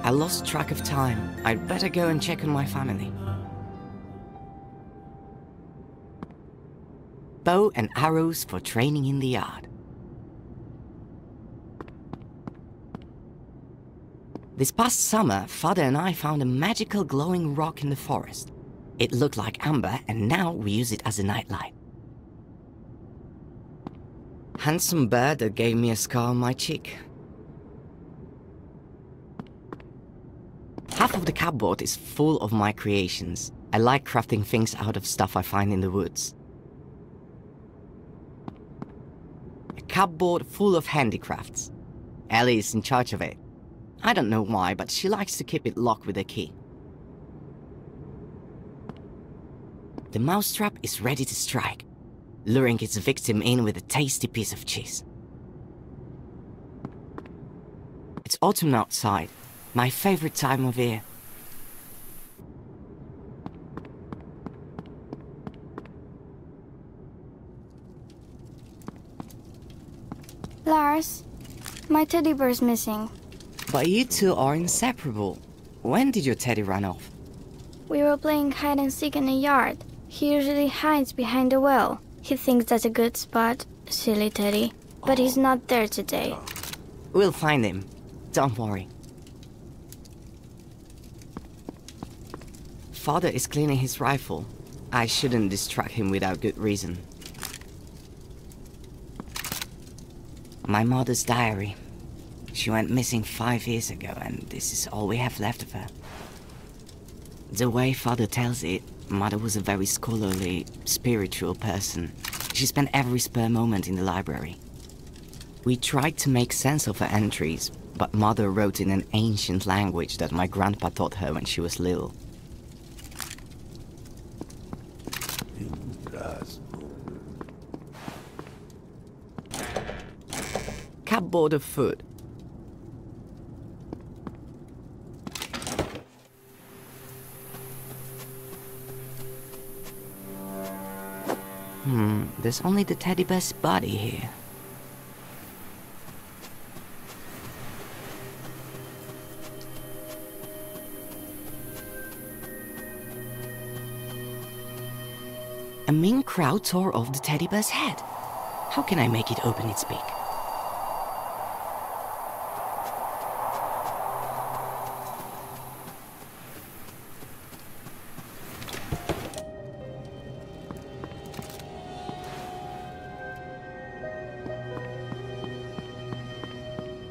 I lost track of time. I'd better go and check on my family. Bow and arrows for training in the yard. This past summer, Father and I found a magical glowing rock in the forest. It looked like amber, and now we use it as a nightlight. Handsome bird that gave me a scar on my cheek. Half of the cupboard is full of my creations. I like crafting things out of stuff I find in the woods. A cupboard full of handicrafts. Ellie is in charge of it. I don't know why, but she likes to keep it locked with a key. The mousetrap is ready to strike, luring its victim in with a tasty piece of cheese. It's autumn outside, my favorite time of year. Lars, my teddy bear's missing. But you two are inseparable. When did your teddy run off? We were playing hide and seek in the yard. He usually hides behind the well. He thinks that's a good spot. Silly teddy. But he's not there today. We'll find him. Don't worry. Father is cleaning his rifle. I shouldn't distract him without good reason. My mother's diary. She went missing 5 years ago, and this is all we have left of her. The way Father tells it, Mother was a very scholarly, spiritual person. She spent every spare moment in the library. We tried to make sense of her entries, but Mother wrote in an ancient language that my grandpa taught her when she was little. Cupboard of food. There's only the teddy bear's body here. A mean crowd tore off the teddy bear's head. How can I make it open its beak?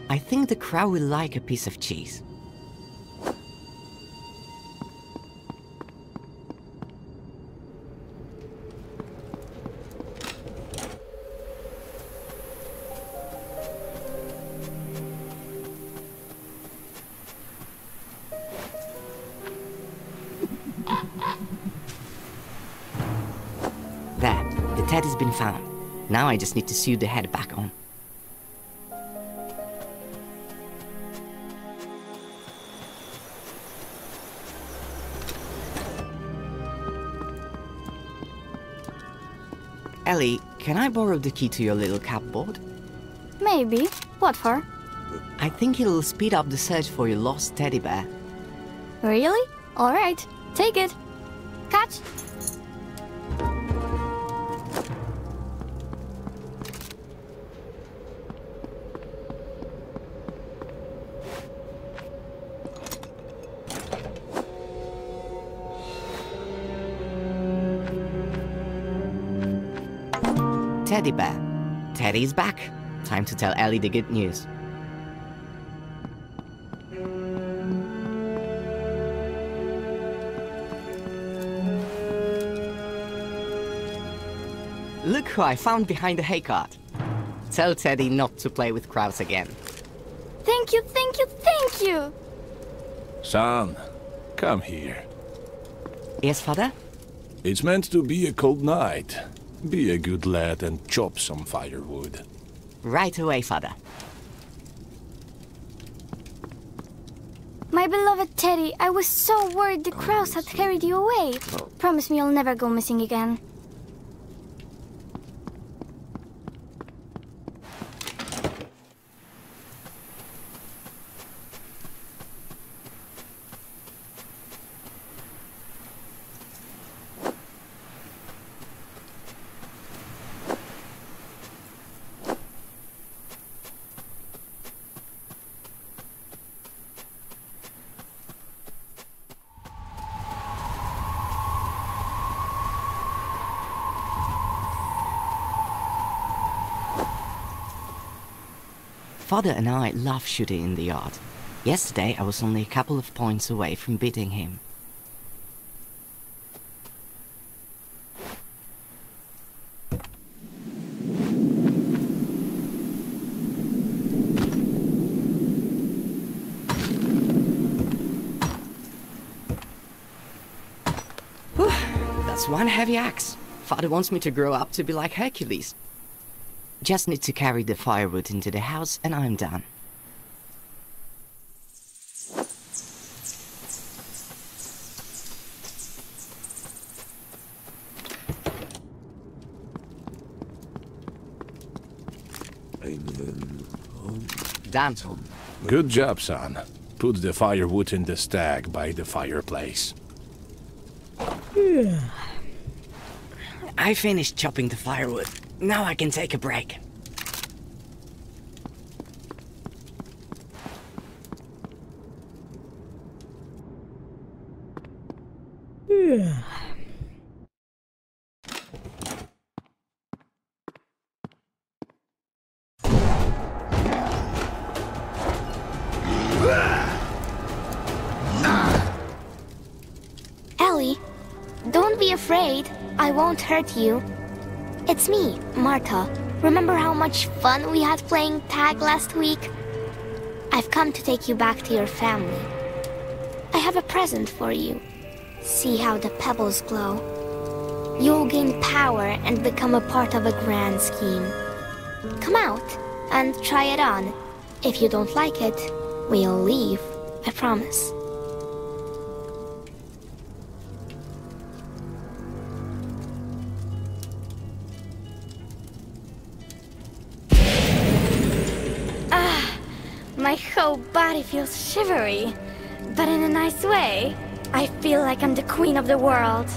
I think the crowd will like a piece of cheese. There, the teddy's been found. Now I just need to sew the head back on. Ellie, can I borrow the key to your little cupboard? Maybe. What for? I think it'll speed up the search for your lost teddy bear. Really? Alright, take it. Catch! Teddy bear. Teddy's back. Time to tell Ellie the good news. Look who I found behind the hay cart. Tell Teddy not to play with crowds again. Thank you, thank you, thank you! Son, come here. Yes, Father? It's meant to be a cold night. Be a good lad and chop some firewood. Right away, Father. My beloved Teddy, I was so worried the crows had carried you away. Promise me you'll never go missing again. Father and I love shooting in the yard. Yesterday, I was only a couple of points away from beating him. Whew, that's one heavy axe. Father wants me to grow up to be like Hercules. Just need to carry the firewood into the house and I'm done. Done. Good job, son. Put the firewood in the stack by the fireplace. I finished chopping the firewood. Now I can take a break. Ellie, don't be afraid. I won't hurt you. It's me, Marta. Remember how much fun we had playing tag last week? I've come to take you back to your family. I have a present for you. See how the pebbles glow. You'll gain power and become a part of a grand scheme. Come out and try it on. If you don't like it, we'll leave. I promise. My whole body feels shivery, but in a nice way. I feel like I'm the queen of the world.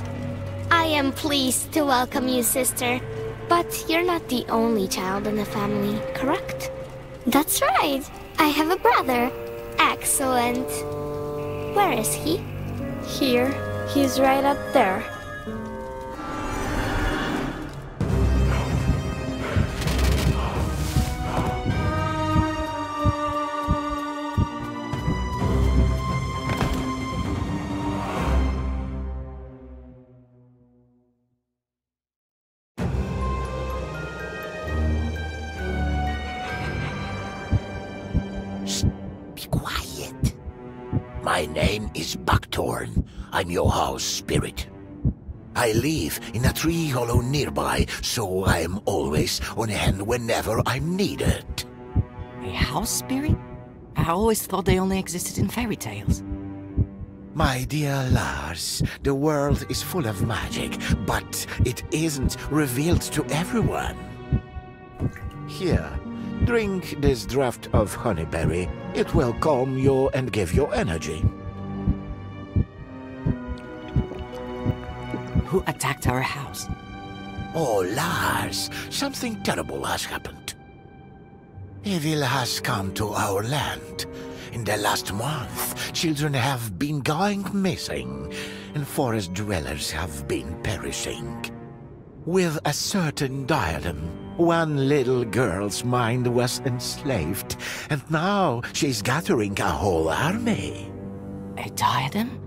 I am pleased to welcome you, sister. But you're not the only child in the family, correct? That's right. I have a brother. Excellent. Where is he? Here. He's right up there. My name is Buckthorn. I'm your house spirit. I live in a tree hollow nearby, so I am always on hand whenever I'm needed. A house spirit? I always thought they only existed in fairy tales. My dear Lars, the world is full of magic, but it isn't revealed to everyone. Here, drink this draught of honeyberry. It will calm you and give you energy. Who attacked our house? Oh, Lars, something terrible has happened. Evil has come to our land. In the last month, children have been going missing, and forest dwellers have been perishing. With a certain diadem, one little girl's mind was enslaved, and now she's gathering a whole army. A diadem?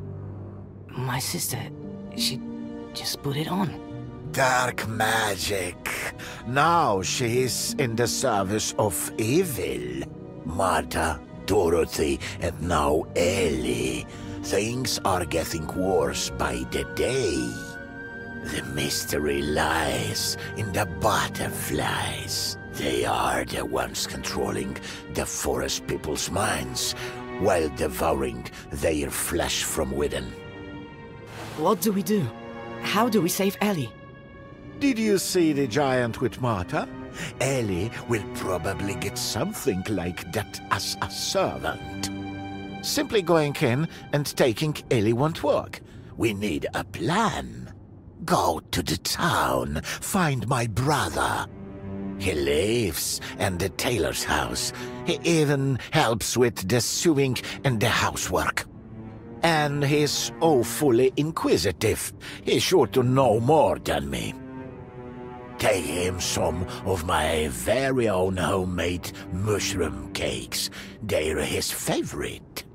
My sister, she just put it on. Dark magic. Now she is in the service of evil. Marta, Dorothy, and now Ellie. Things are getting worse by the day. The mystery lies in the butterflies. They are the ones controlling the forest people's minds, while devouring their flesh from within. What do we do? How do we save Ellie? Did you see the giant with Marta? Ellie will probably get something like that as a servant. Simply going in and taking Ellie won't work. We need a plan. Go to the town, find my brother. He lives in the tailor's house. He even helps with the sewing and the housework. And he's awfully inquisitive. He's sure to know more than me. take him some of my very own homemade mushroom cakes. They're his favorite.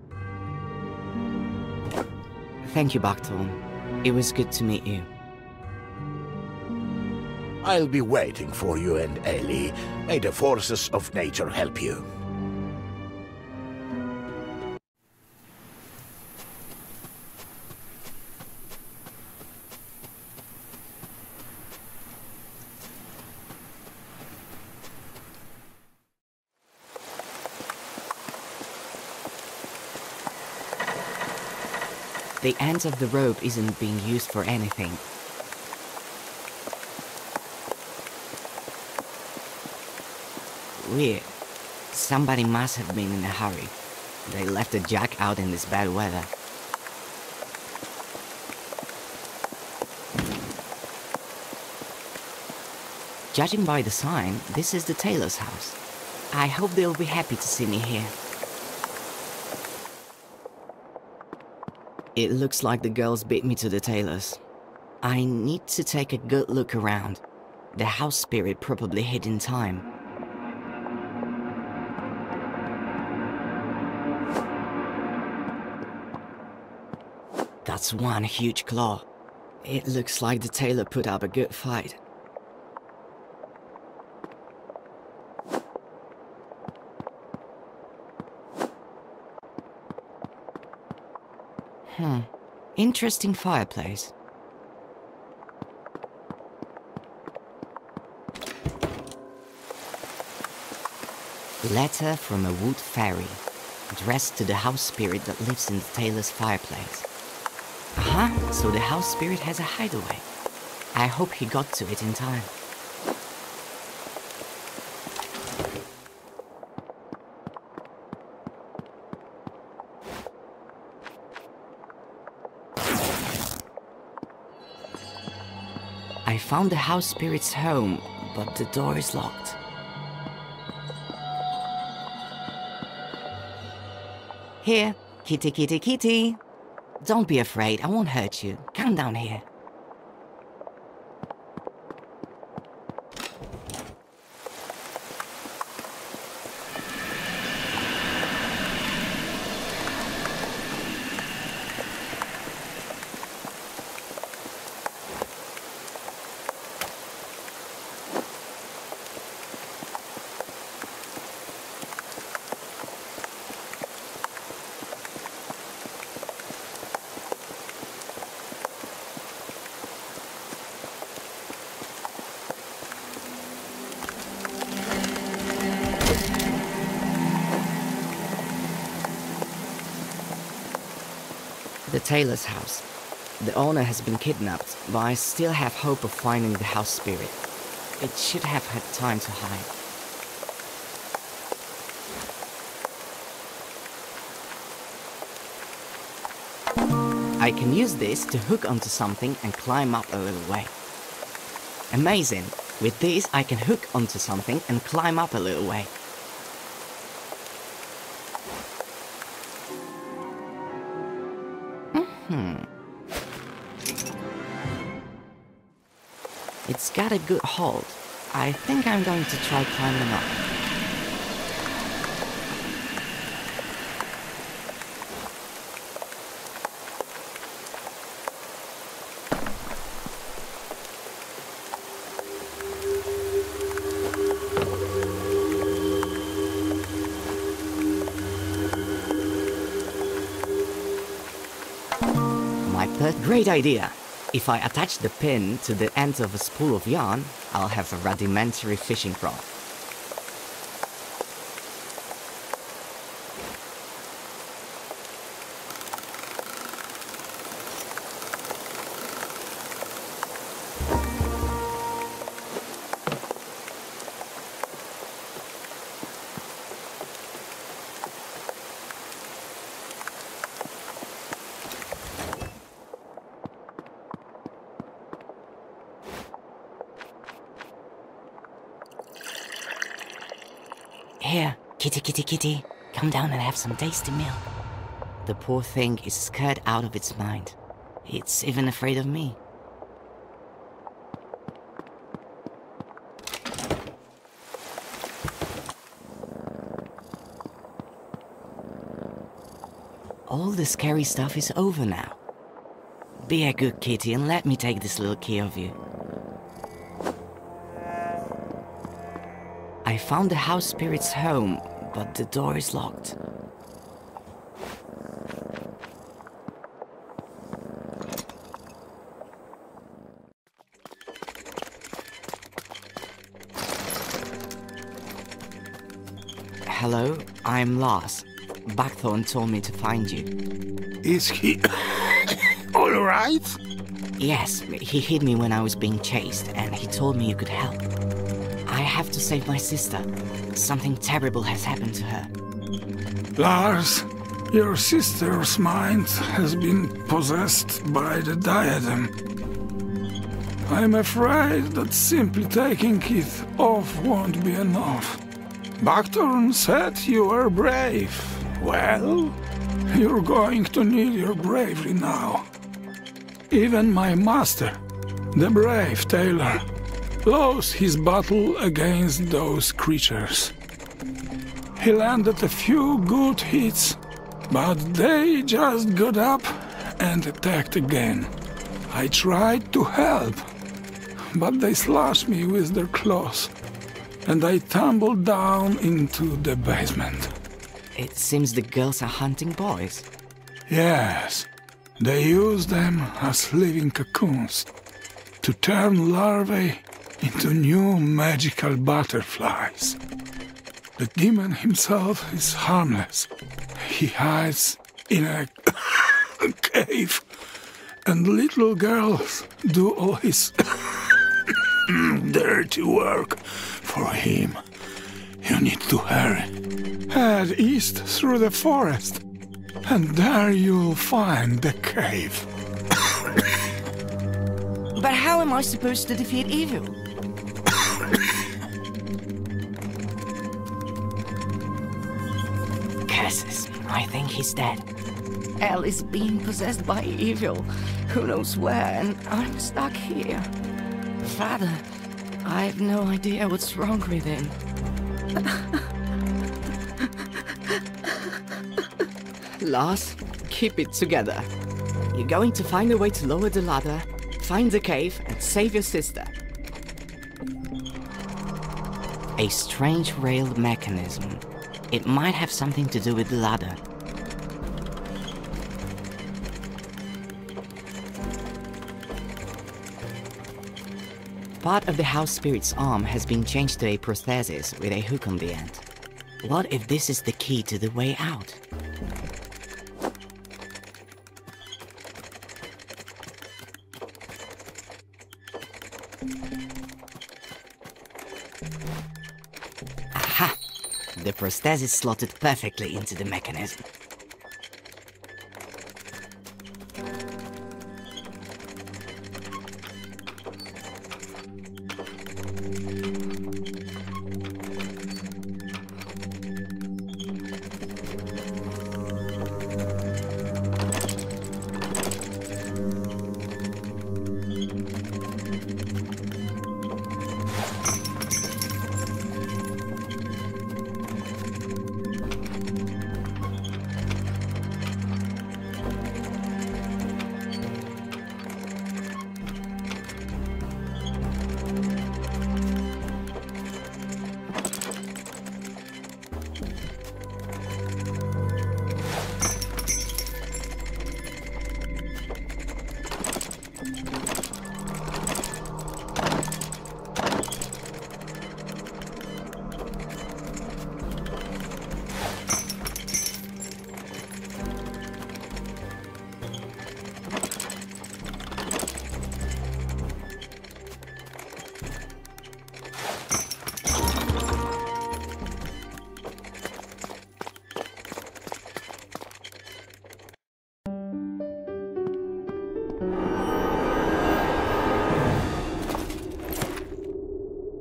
Thank you, Buckthorn. It was good to meet you. I'll be waiting for you and Ellie. May the forces of nature help you. The end of the rope isn't being used for anything. Weird. Somebody must have been in a hurry. They left the jack out in this bad weather. Judging by the sign, this is the tailor's house. I hope they'll be happy to see me here. It looks like the girls beat me to the tailor's. I need to take a good look around. The house spirit probably hid in time. That's one huge claw. It looks like the tailor put up a good fight. Interesting fireplace. Letter from a wood fairy, addressed to the house spirit that lives in the tailor's fireplace. Aha, so the house spirit has a hideaway. I hope he got to it in time. I found the house spirit's home, but the door is locked. Here, kitty, kitty, kitty. Don't be afraid, I won't hurt you. Come down here. The tailor's house. The owner has been kidnapped, but I still have hope of finding the house spirit. It should have had time to hide. I can use this to hook onto something and climb up a little way. Amazing! With this I can hook onto something and climb up a little way. It's got a good hold. I think I'm going to try climbing up. Great idea! If I attach the pin to the end of a spool of yarn, I'll have a rudimentary fishing rod. Here, kitty, kitty, kitty, come down and have some tasty milk. The poor thing is scared out of its mind. It's even afraid of me. all the scary stuff is over now. Be a good kitty and let me take this little key of you. I found the house spirit's home, but the door is locked. Hello, I'm Lars. Buckthorn told me to find you. Is he all right? Yes, he hid me when I was being chased, and he told me you could help. I have to save my sister. Something terrible has happened to her. Lars, your sister's mind has been possessed by the diadem. I'm afraid that simply taking it off won't be enough. Buckthorn said you were brave. Well, you're going to need your bravery now. Even my master, the brave tailor, lost his battle against those creatures. He landed a few good hits, but they just got up and attacked again. I tried to help, but they slashed me with their claws, and I tumbled down into the basement. It seems the girls are hunting boys. Yes, they use them as living cocoons to turn larvae into new magical butterflies. The demon himself is harmless. He hides in a cave, and little girls do all his dirty work for him. You need to hurry. Head east through the forest, and there you'll find the cave. But how am I supposed to defeat evil? Curses, I think he's dead. Elle is being possessed by evil. Who knows where, and I'm stuck here. Father, I have no idea what's wrong with him. Lars, keep it together. You're going to find a way to lower the ladder, find the cave, and save your sister. A strange rail mechanism. It might have something to do with the ladder. Part of the house spirit's arm has been changed to a prosthesis with a hook on the end. What if this is the key to the way out? Aha! The prosthesis slotted perfectly into the mechanism.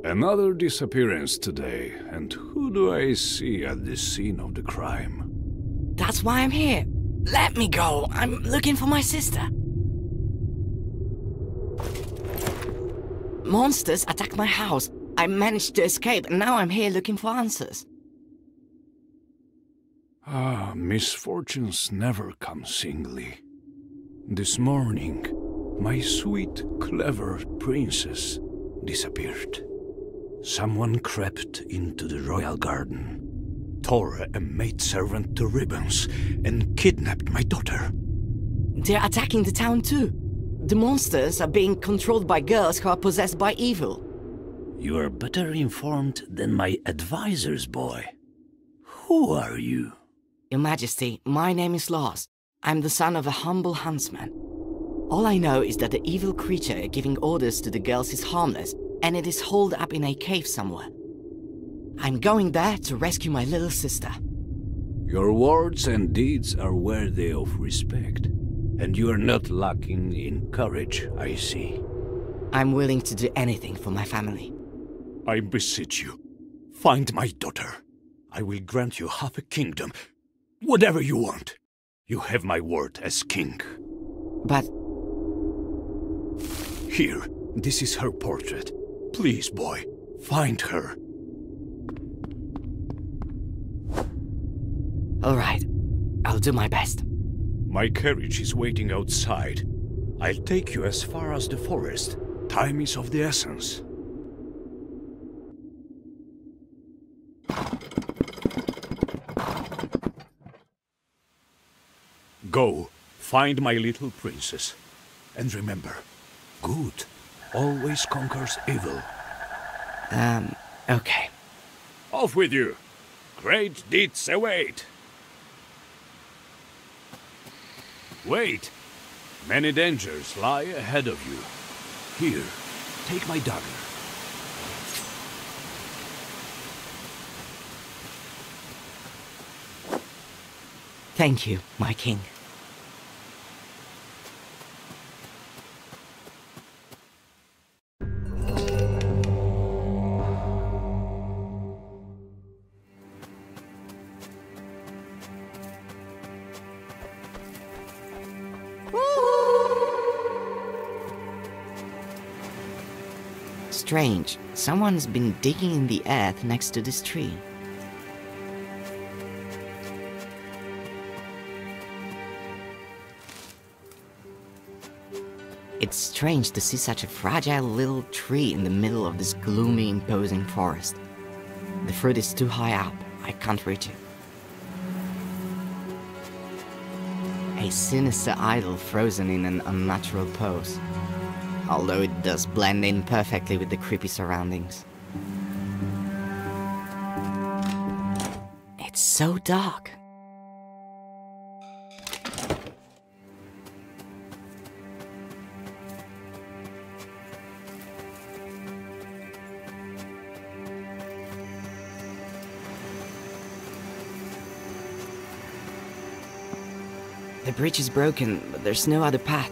Another disappearance today, and who do I see at the scene of the crime? That's why I'm here. Let me go. I'm looking for my sister. Monsters attacked my house. I managed to escape, and now I'm here looking for answers. Ah, misfortunes never come singly. This morning, my sweet, clever princess disappeared. Someone crept into the royal garden, tore a maidservant to ribbons, and kidnapped my daughter. They're attacking the town too. The monsters are being controlled by girls who are possessed by evil. You are better informed than my advisors, boy. Who are you? Your Majesty, my name is Lars. I'm the son of a humble huntsman. All I know is that the evil creature giving orders to the girls is harmless, and it is holed up in a cave somewhere. I'm going there to rescue my little sister. Your words and deeds are worthy of respect, and you are not lacking in courage, I see. I'm willing to do anything for my family. I beseech you, find my daughter. I will grant you half a kingdom. Whatever you want. You have my word as king. But... Here, this is her portrait. Please, boy, find her. all right, I'll do my best. My carriage is waiting outside. I'll take you as far as the forest. Time is of the essence. Go, find my little princess. And remember, good always conquers evil. Okay. Off with you! Great deeds await! Wait! Many dangers lie ahead of you. Here, take my dagger. Thank you, my king. Strange. Someone's been digging in the earth next to this tree. It's strange to see such a fragile little tree in the middle of this gloomy, imposing forest. The fruit is too high up. I can't reach it. A sinister idol frozen in an unnatural pose. Although it does blend in perfectly with the creepy surroundings. It's so dark. The bridge is broken, but there's no other path.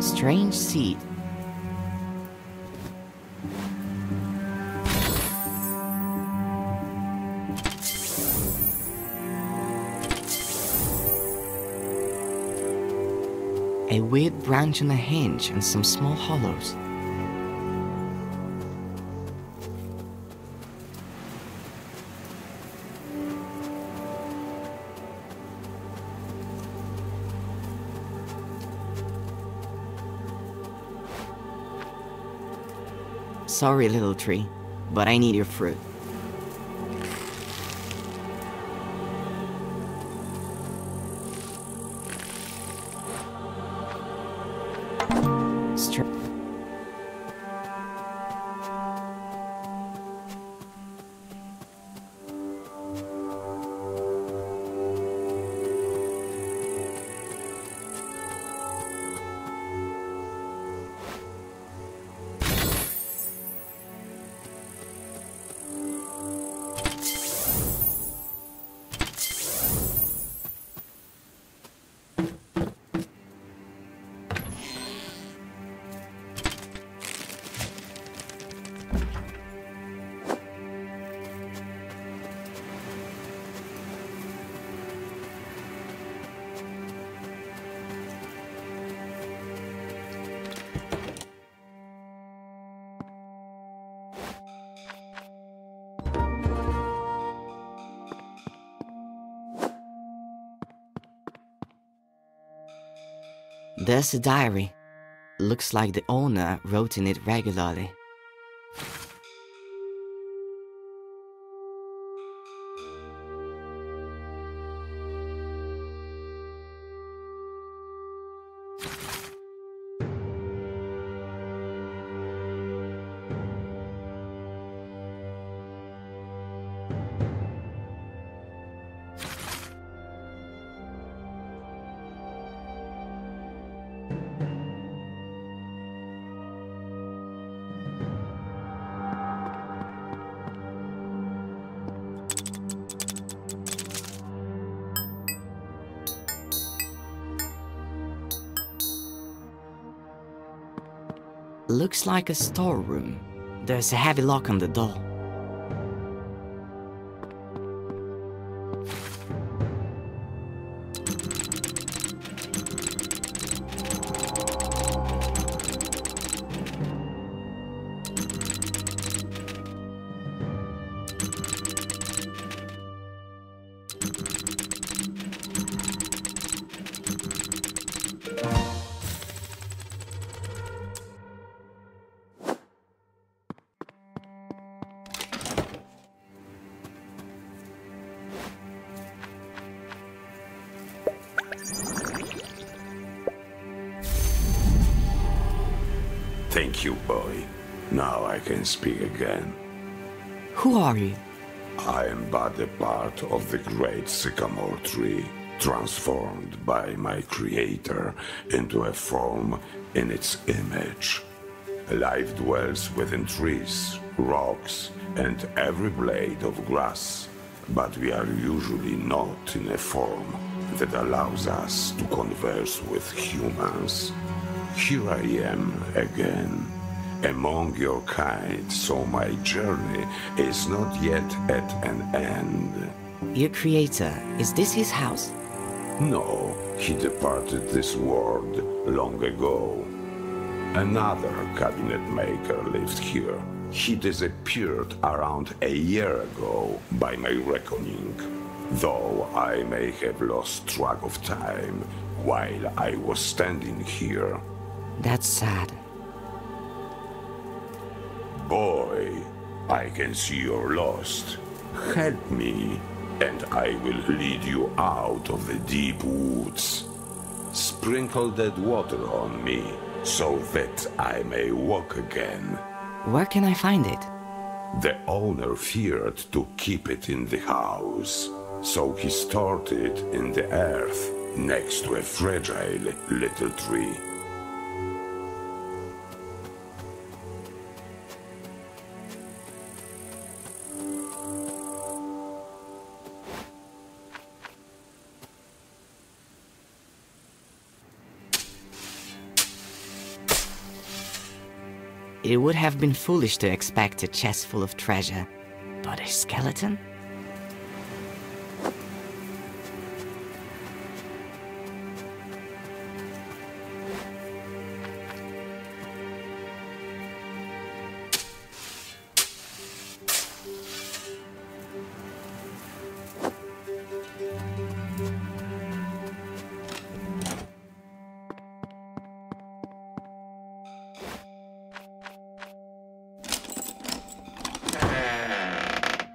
Strange seed. A weird branch on a hinge and some small hollows. Sorry, little tree, but I need your fruit. There's a diary. Looks like the owner wrote in it regularly. Looks like a storeroom. There's a heavy lock on the door. Thank you, boy. Now I can speak again. Who are you? I am but a part of the great sycamore tree, transformed by my creator into a form in its image. Life dwells within trees, rocks, and every blade of grass, but we are usually not in a form that allows us to converse with humans. Here I am again, among your kind, so my journey is not yet at an end. Your creator, is this his house? No, he departed this world long ago. Another cabinet maker lived here. He disappeared around a year ago, by my reckoning, though I may have lost track of time while I was standing here. That's sad. Boy, I can see you're lost. Help me, and I will lead you out of the deep woods. Sprinkle that water on me, so that I may walk again. Where can I find it? The owner feared to keep it in the house, so he stored it in the earth, next to a fragile little tree. It would have been foolish to expect a chest full of treasure, but a skeleton?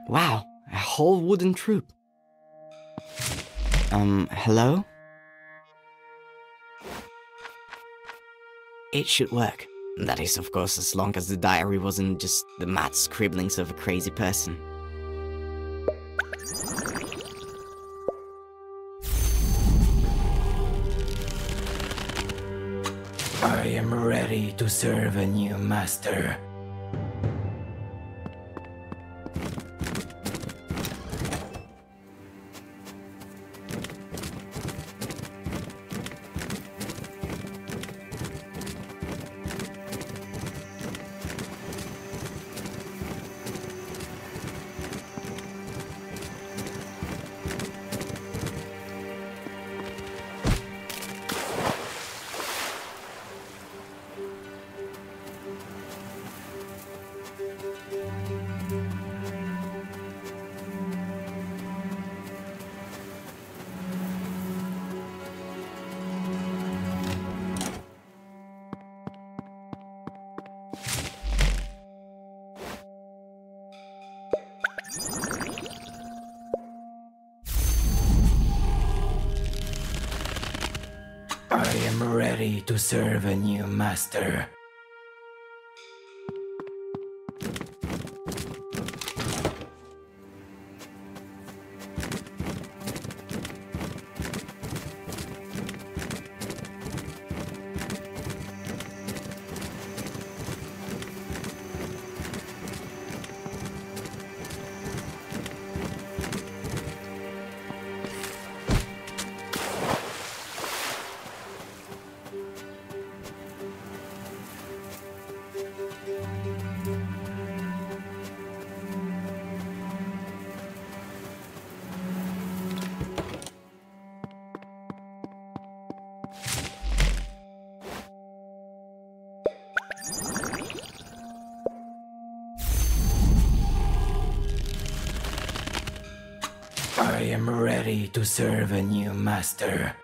Wow, a whole wooden troop. Hello? It should work. That is, of course, as long as the diary wasn't just the mad scribblings of a crazy person. I am ready to serve a new master. I am ready to serve a new master. I am ready to serve a new master.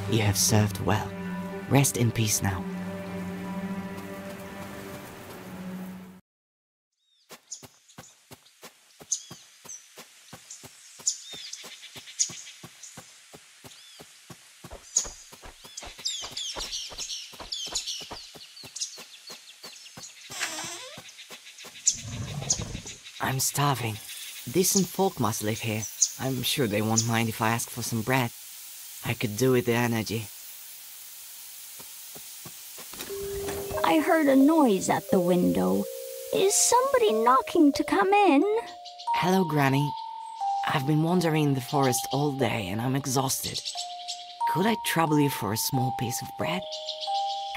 You have served well. Rest in peace now. I'm starving. Decent folk must live here. I'm sure they won't mind if I ask for some bread. I could do with the energy. I heard a noise at the window. Is somebody knocking to come in? Hello, Granny. I've been wandering in the forest all day and I'm exhausted. Could I trouble you for a small piece of bread?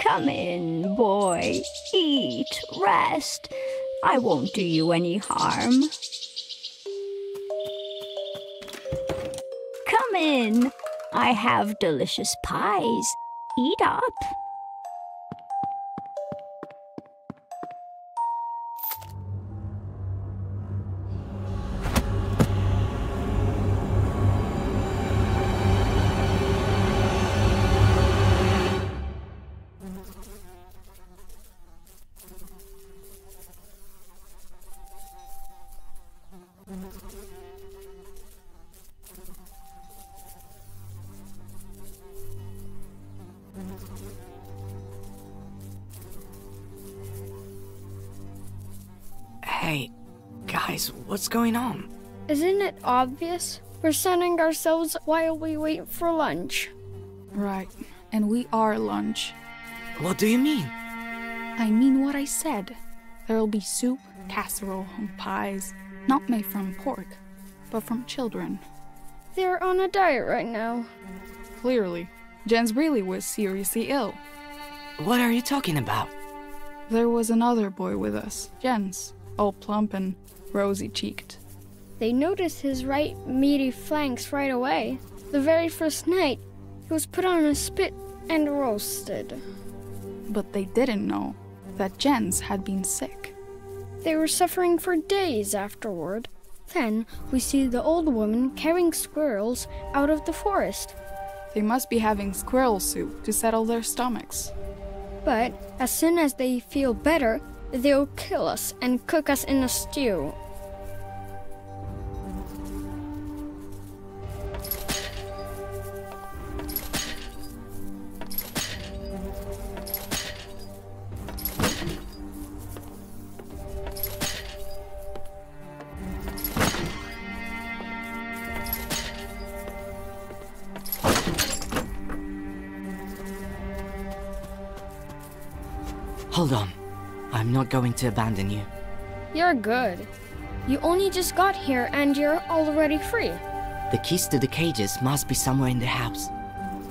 Come in, boy. Eat, rest. I won't do you any harm. Come in. I have delicious pies. Eat up. Hey, guys, what's going on? Isn't it obvious? We're sunning ourselves while we wait for lunch. Right, and we are lunch. What do you mean? I mean what I said. There'll be soup, casserole, and pies, not made from pork, but from children. They're on a diet right now. Clearly, Jens really was seriously ill. What are you talking about? There was another boy with us, Jens, all plump and rosy-cheeked. They noticed his right meaty flanks right away. The very first night, he was put on a spit and roasted. But they didn't know that Jens had been sick. They were suffering for days afterward. Then we see the old woman carrying squirrels out of the forest. They must be having squirrel soup to settle their stomachs. But as soon as they feel better, they'll kill us and cook us in a stew. Hold on. I'm not going to abandon you. You're good. You only just got here and you're already free. The keys to the cages must be somewhere in the house.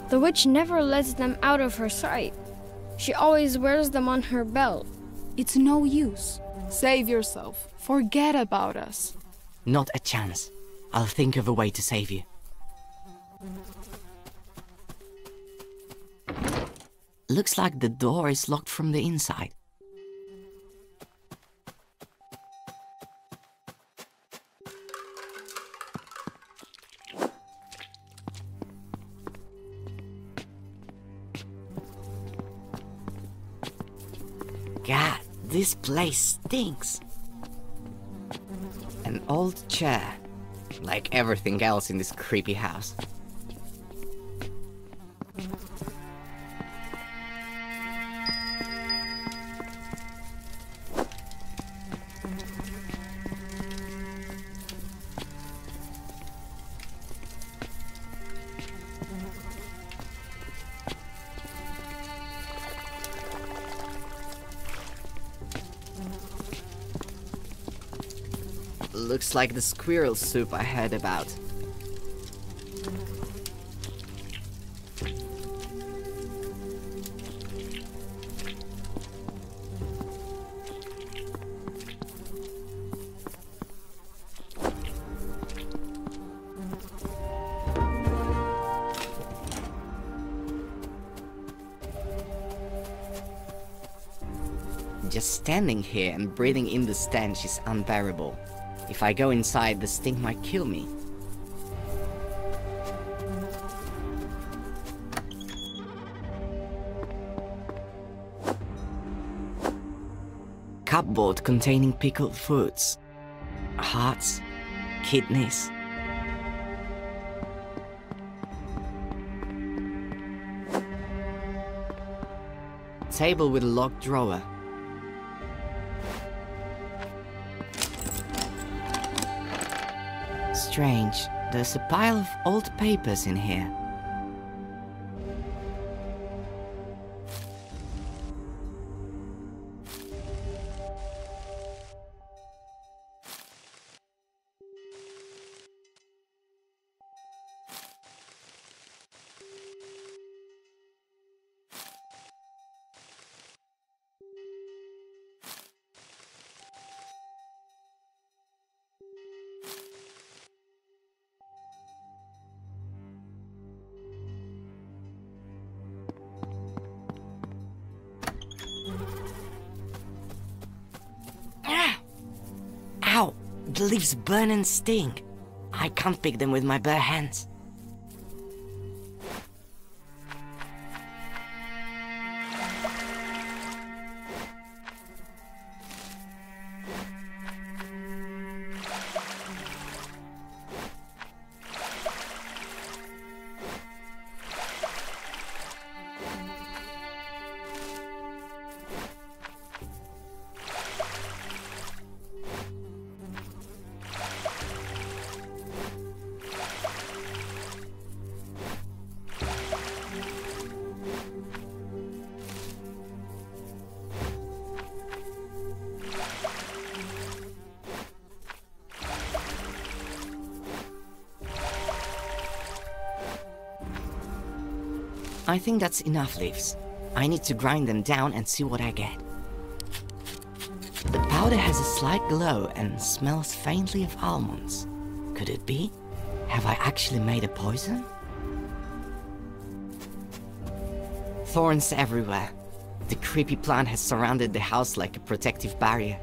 The witch never lets them out of her sight. She always wears them on her belt. It's no use. Save yourself. Forget about us. Not a chance. I'll think of a way to save you. Looks like the door is locked from the inside. God, this place stinks. An old chair, like everything else in this creepy house. Looks like the squirrel soup I heard about. Just standing here and breathing in the stench is unbearable. If I go inside, the stink might kill me. Cupboard containing pickled foods. Hearts, kidneys. Table with a locked drawer. Strange, there's a pile of old papers in here. Ow! The leaves burn and sting. I can't pick them with my bare hands. I think that's enough leaves. I need to grind them down and see what I get. The powder has a slight glow and smells faintly of almonds. Could it be? Have I actually made a poison? Thorns everywhere. The creepy plant has surrounded the house like a protective barrier.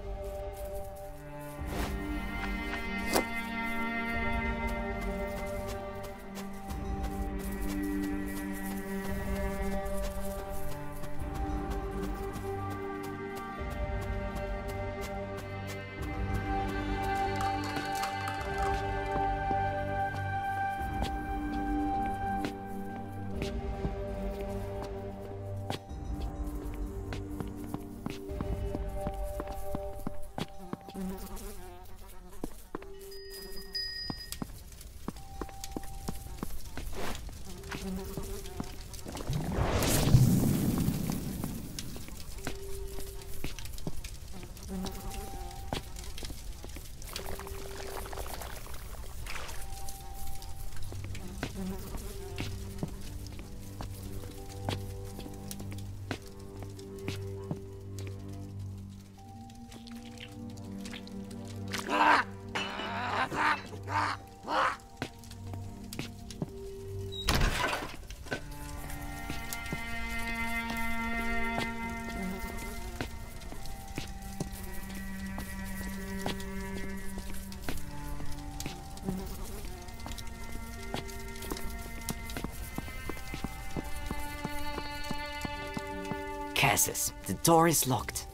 Curses, the door is locked.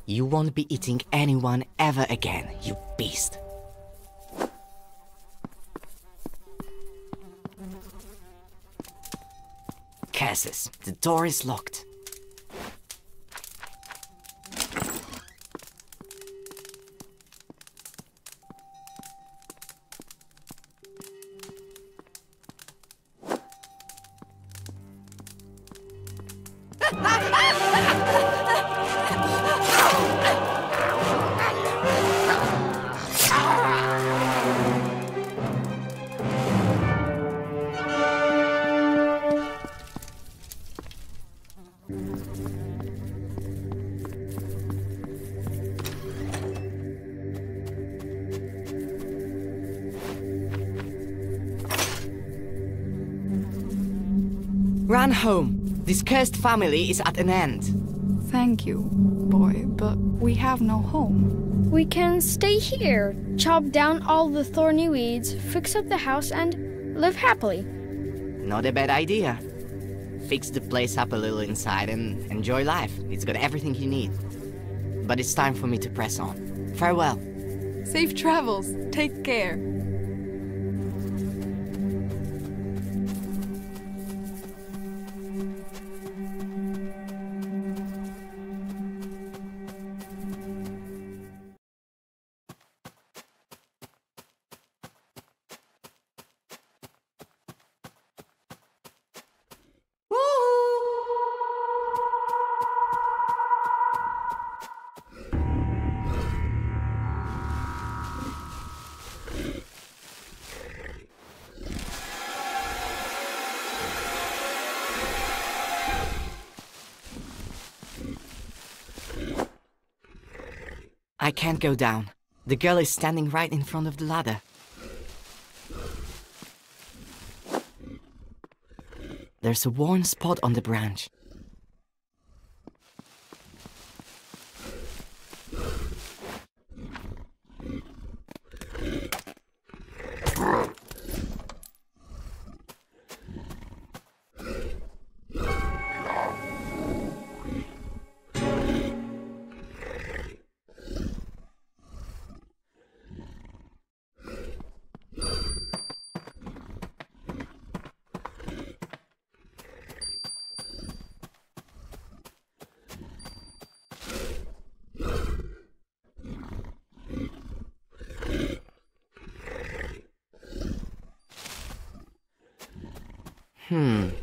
You won't be eating anyone ever again, you beast. Curses, the door is locked. Run home. This cursed family is at an end. Thank you, boy, but we have no home. We can stay here, chop down all the thorny weeds, fix up the house, and live happily. Not a bad idea. Fix the place up a little inside and enjoy life. It's got everything you need. But it's time for me to press on. Farewell. Safe travels. Take care. I can't go down. The girl is standing right in front of the ladder. There's a worn spot on the branch.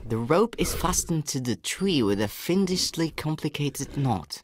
The rope is fastened to the tree with a fiendishly complicated knot.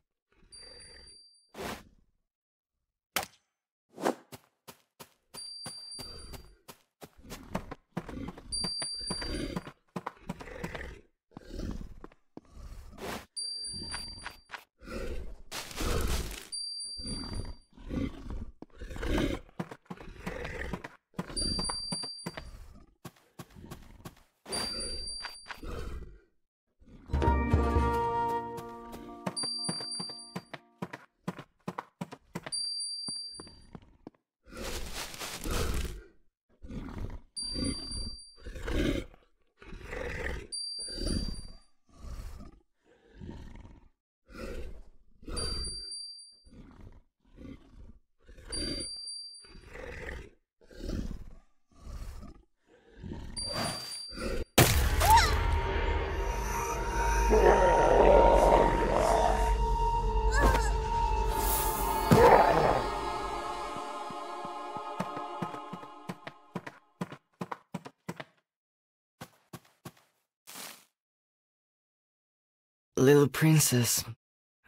little princess.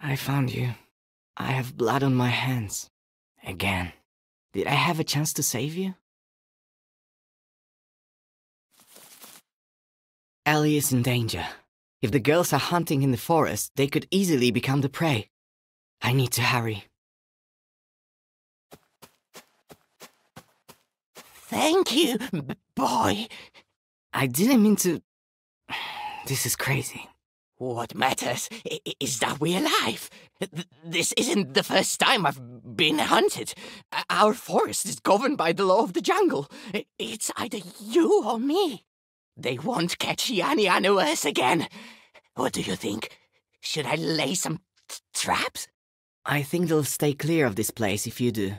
I found you. I have blood on my hands. Again. Did I have a chance to save you? Ellie is in danger. If the girls are hunting in the forest, they could easily become the prey. I need to hurry. Thank you, boy. I didn't mean to... This is crazy. What matters is that we're alive. This isn't the first time I've been hunted. Our forest is governed by the law of the jungle. It's either you or me. They won't catch Yanni anywhere again. What do you think? Should I lay some traps? I think they'll stay clear of this place if you do.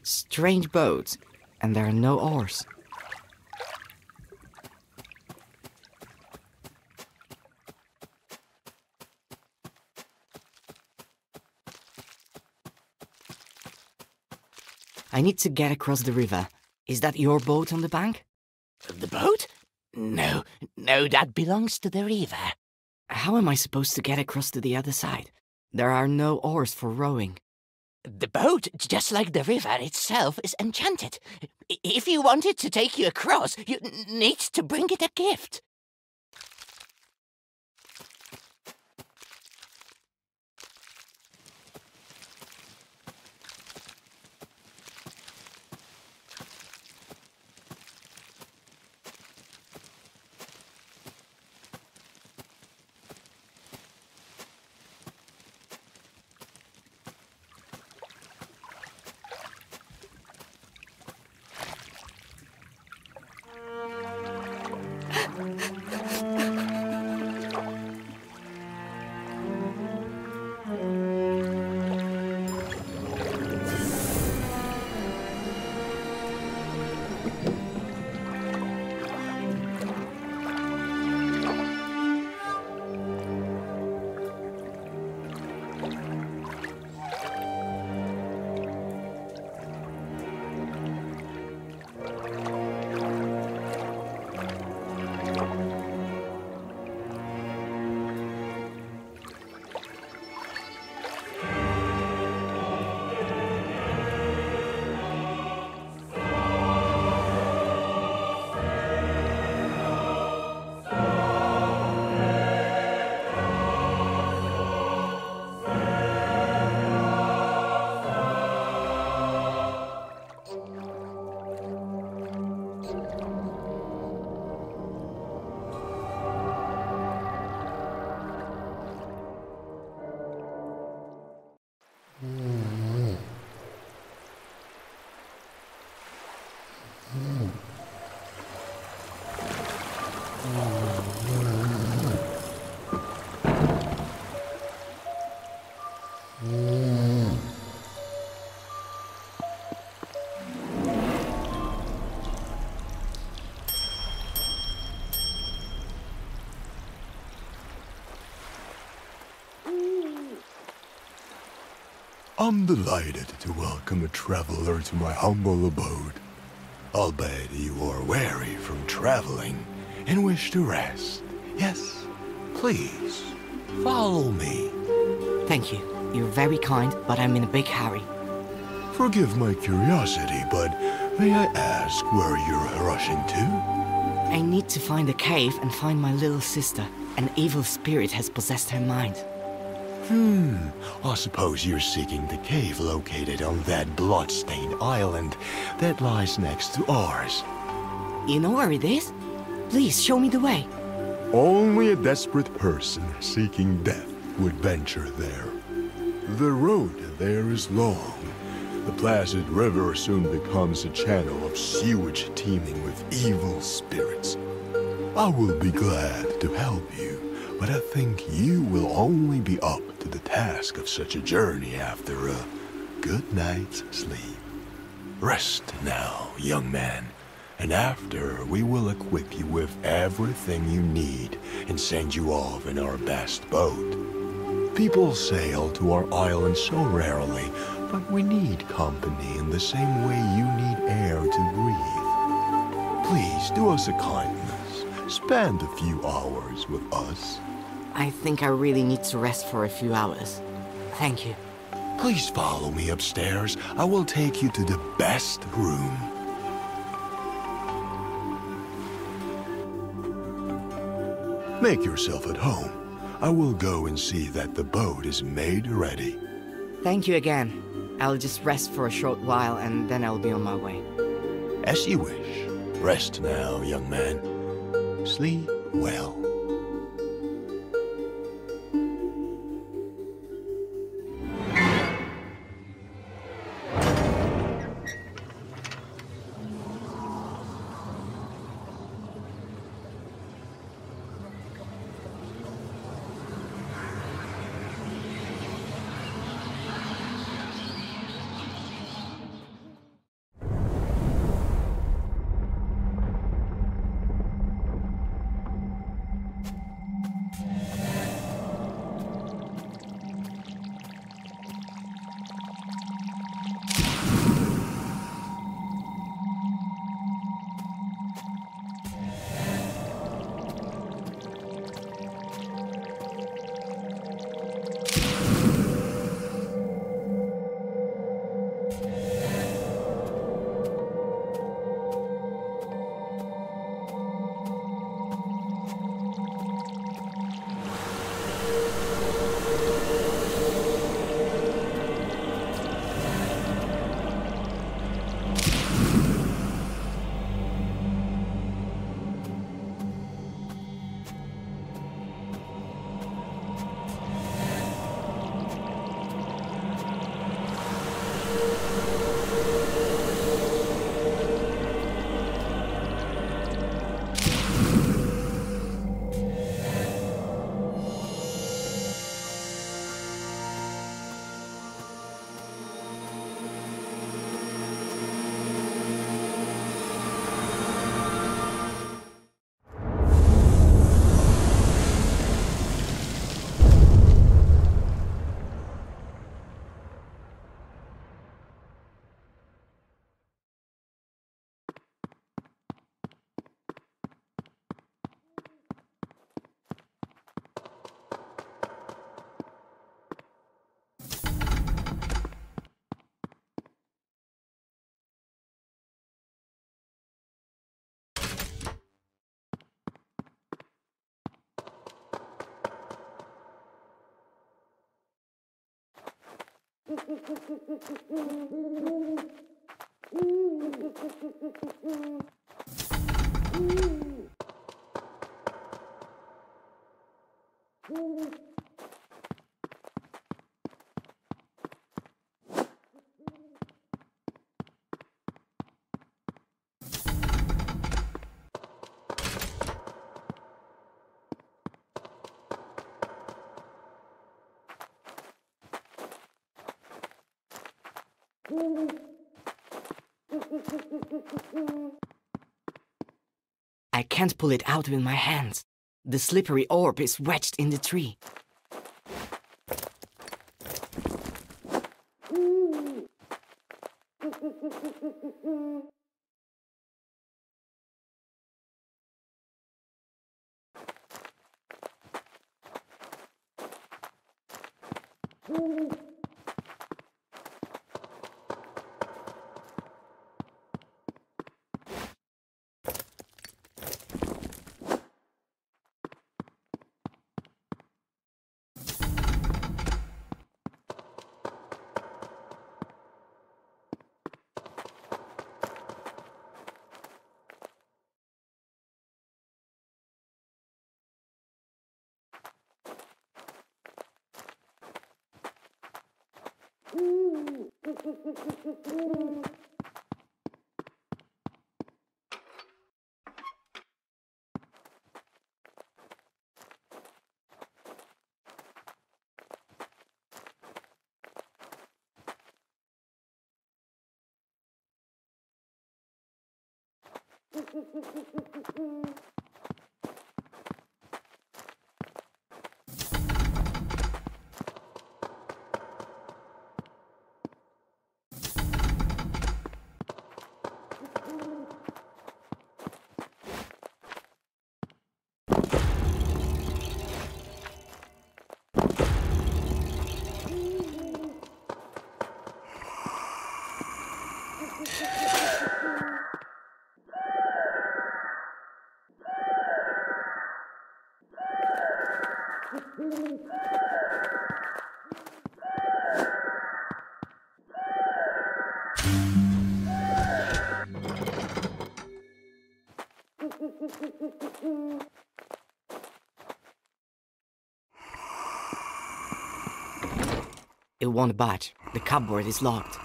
Strange boats, and there are no oars. I need to get across the river. Is that your boat on the bank? The boat? No, that belongs to the river. How am I supposed to get across to the other side? There are no oars for rowing. The boat, just like the river itself, is enchanted. If you want it to take you across, you need to bring it a gift. I'm delighted to welcome a traveler to my humble abode. I'll bet you are weary from traveling and wish to rest. Yes, please, follow me. Thank you. You're very kind, but I'm in a big hurry. Forgive my curiosity, but may I ask where you're rushing to? I need to find a cave and find my little sister. An evil spirit has possessed her mind. I suppose you're seeking the cave located on that blood-stained island that lies next to ours. You know where it is? Please, show me the way. Only a desperate person seeking death would venture there. The road there is long. The placid river soon becomes a channel of sewage teeming with evil spirits. I will be glad to help you, but I think you will only be up to the task of such a journey after a good night's sleep. Rest now, young man, and after we will equip you with everything you need and send you off in our best boat. People sail to our island so rarely, but we need company in the same way you need air to breathe. Please do us a kindness. Spend a few hours with us. I think I really need to rest for a few hours. Thank you. Please follow me upstairs. I will take you to the best room. Make yourself at home. I will go and see that the boat is made ready. Thank you again. I'll just rest for a short while and then I'll be on my way. As you wish. Rest now, young man. Sleep well. I can't pull it out with my hands. The slippery orb is wedged in the tree. It won't budge. The cupboard is locked.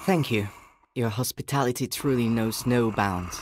Thank you. Your hospitality truly knows no bounds.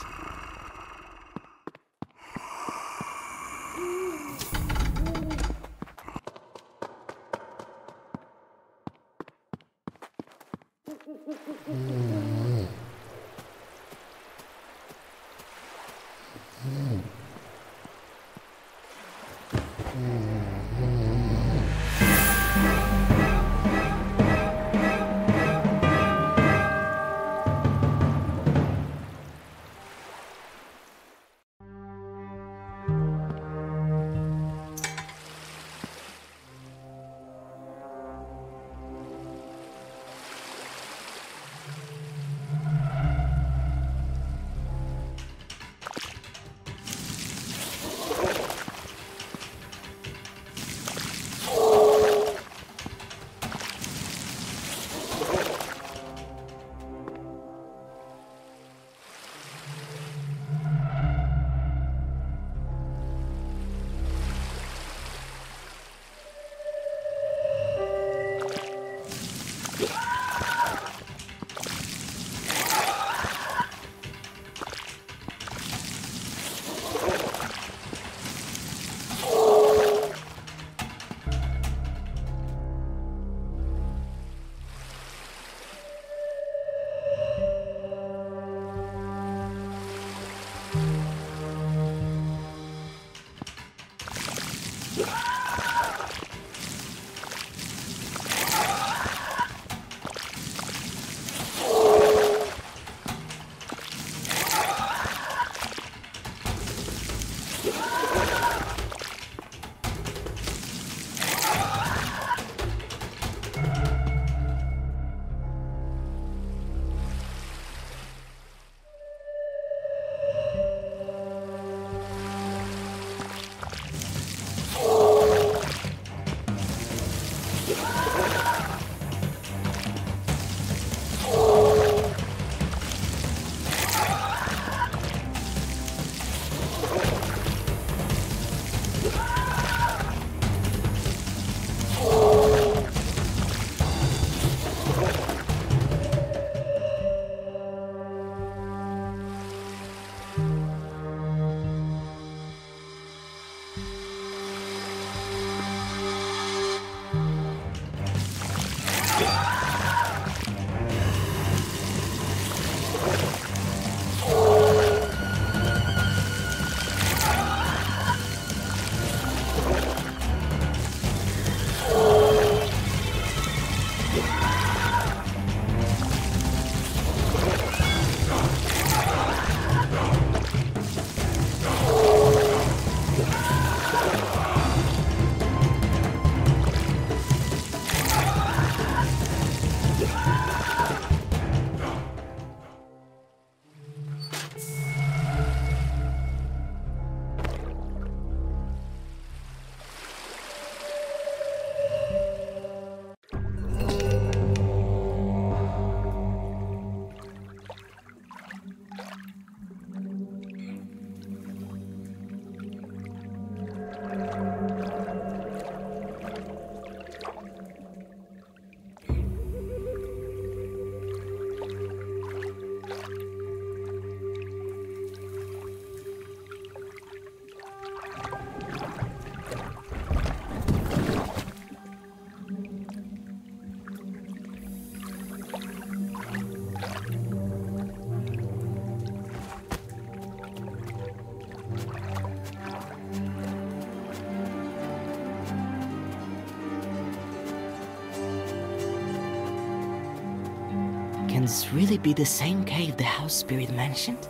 Can this really be the same cave the house spirit mentioned?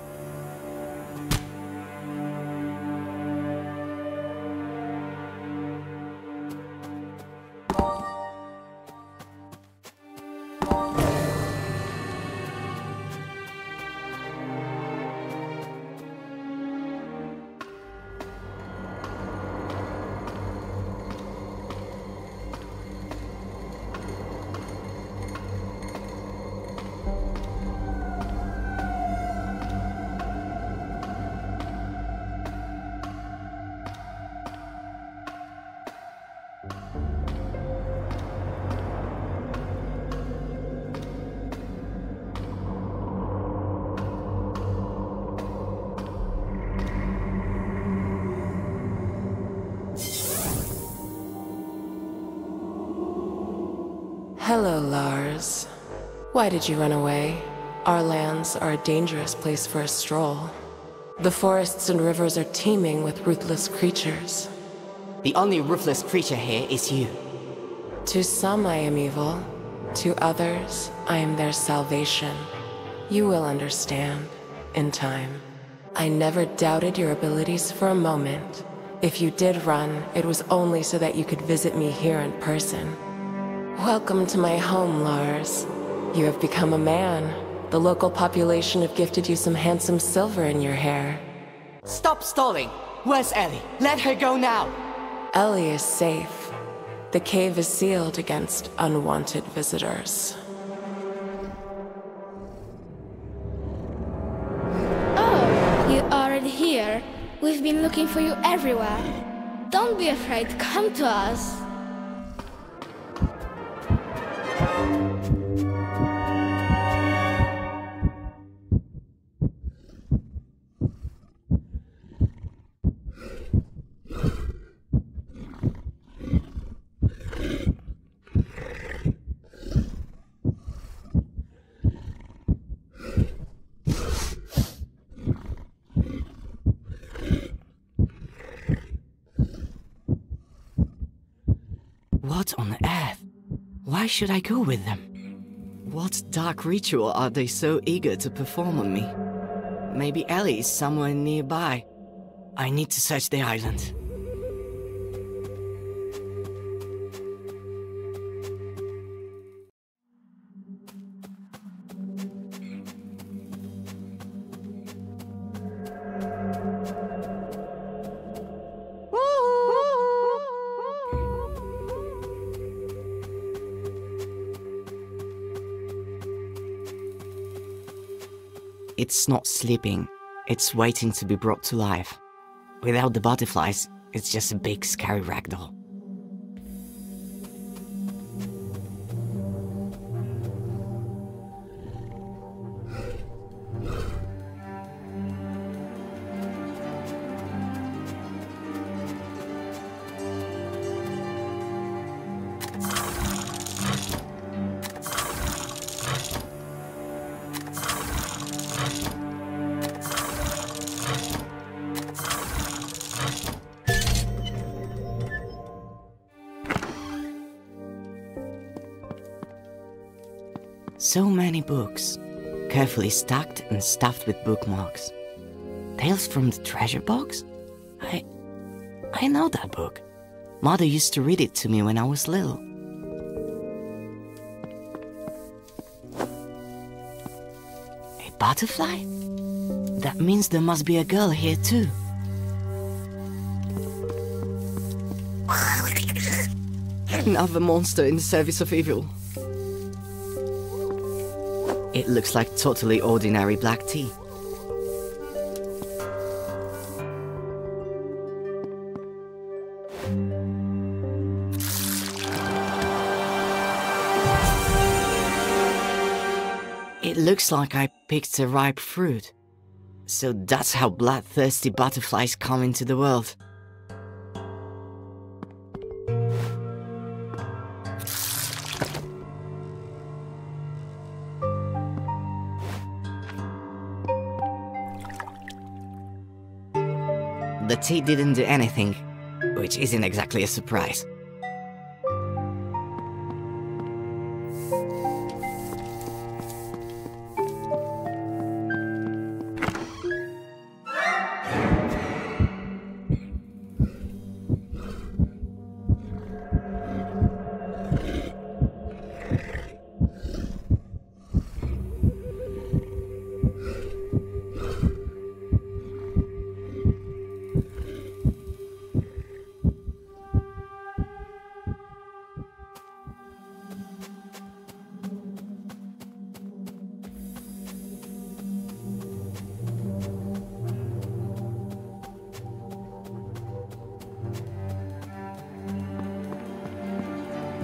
Hello, Lars. Why did you run away? Our lands are a dangerous place for a stroll. The forests and rivers are teeming with ruthless creatures. The only ruthless creature here is you. To some I am evil. To others, I am their salvation. You will understand, in time. I never doubted your abilities for a moment. If you did run, it was only so that you could visit me here in person. Welcome to my home, Lars. You have become a man. The local population have gifted you some handsome silver in your hair. Stop stalling! Where's Ellie? Let her go now! Ellie is safe. The cave is sealed against unwanted visitors. Oh, you're already here. We've been looking for you everywhere. Don't be afraid, come to us. What on earth? Why should I go with them? What dark ritual are they so eager to perform on me? Maybe Ellie is somewhere nearby. I need to search the island. It's not sleeping, it's waiting to be brought to life. Without the butterflies, it's just a big scary ragdoll. So many books, carefully stacked and stuffed with bookmarks. Tales from the Treasure Box? I know that book. Mother used to read it to me when I was little. A butterfly? That means there must be a girl here too. Another monster in the service of evil. It looks like totally ordinary black tea. It looks like I picked a ripe fruit. So that's how bloodthirsty butterflies come into the world. The tea didn't do anything, which isn't exactly a surprise.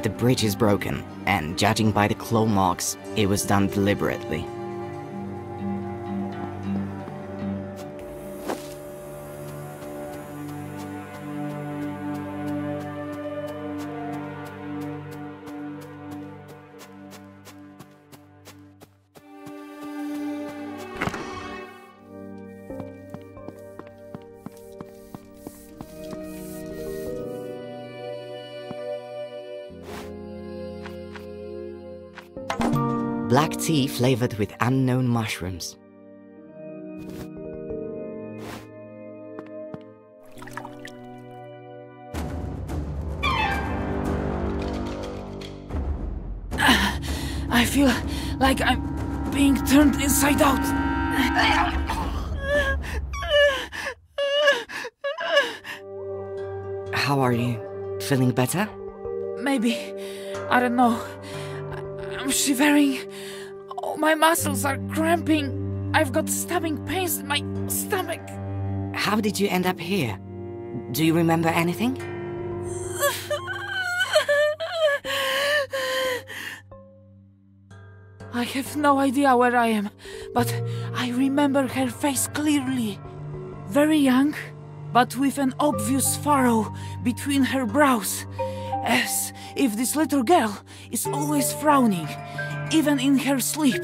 The bridge is broken, and judging by the claw marks, it was done deliberately. Black tea flavored with unknown mushrooms. I feel like I'm being turned inside out. How are you? Feeling better? Maybe. I don't know. I'm shivering. All my muscles are cramping. I've got stabbing pains in my stomach. How did you end up here? Do you remember anything? I have no idea where I am, but I remember her face clearly. Very young, but with an obvious furrow between her brows, as if this little girl is always frowning, even in her sleep.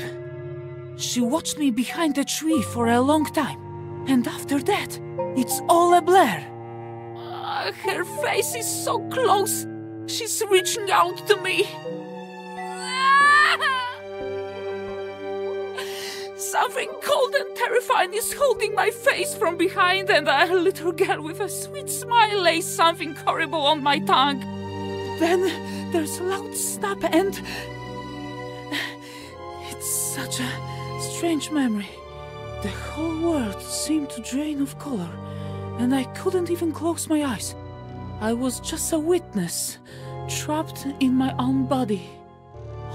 She watched me behind a tree for a long time, and after that, it's all a blur. Her face is so close, she's reaching out to me. Something cold and terrifying is holding my face from behind, and a little girl with a sweet smile lays something horrible on my tongue. Then there's a loud snap, and it's such a strange memory. The whole world seemed to drain of color, and I couldn't even close my eyes. I was just a witness, trapped in my own body.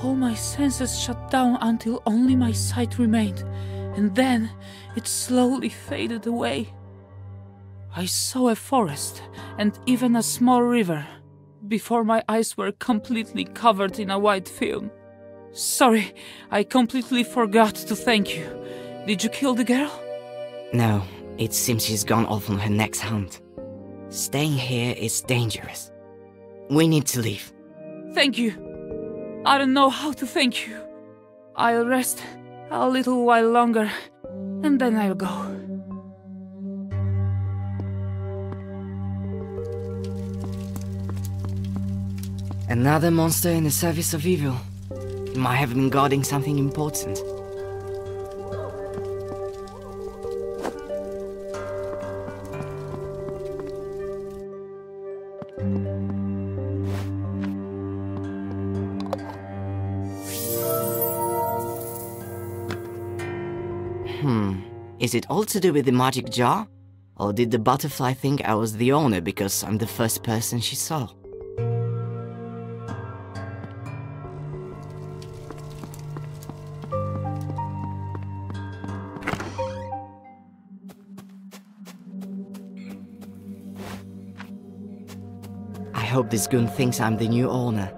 All my senses shut down until only my sight remained, and then it slowly faded away. I saw a forest and even a small river before my eyes were completely covered in a white film. Sorry, I completely forgot to thank you. Did you kill the girl? No, it seems she's gone off on her next hunt. Staying here is dangerous. We need to leave. Thank you. I don't know how to thank you. I'll rest a little while longer, and then I'll go. Another monster in the service of evil. Might have been guarding something important. Is it all to do with the magic jar? Or did the butterfly think I was the owner because I'm the first person she saw? I hope this goon thinks I'm the new owner.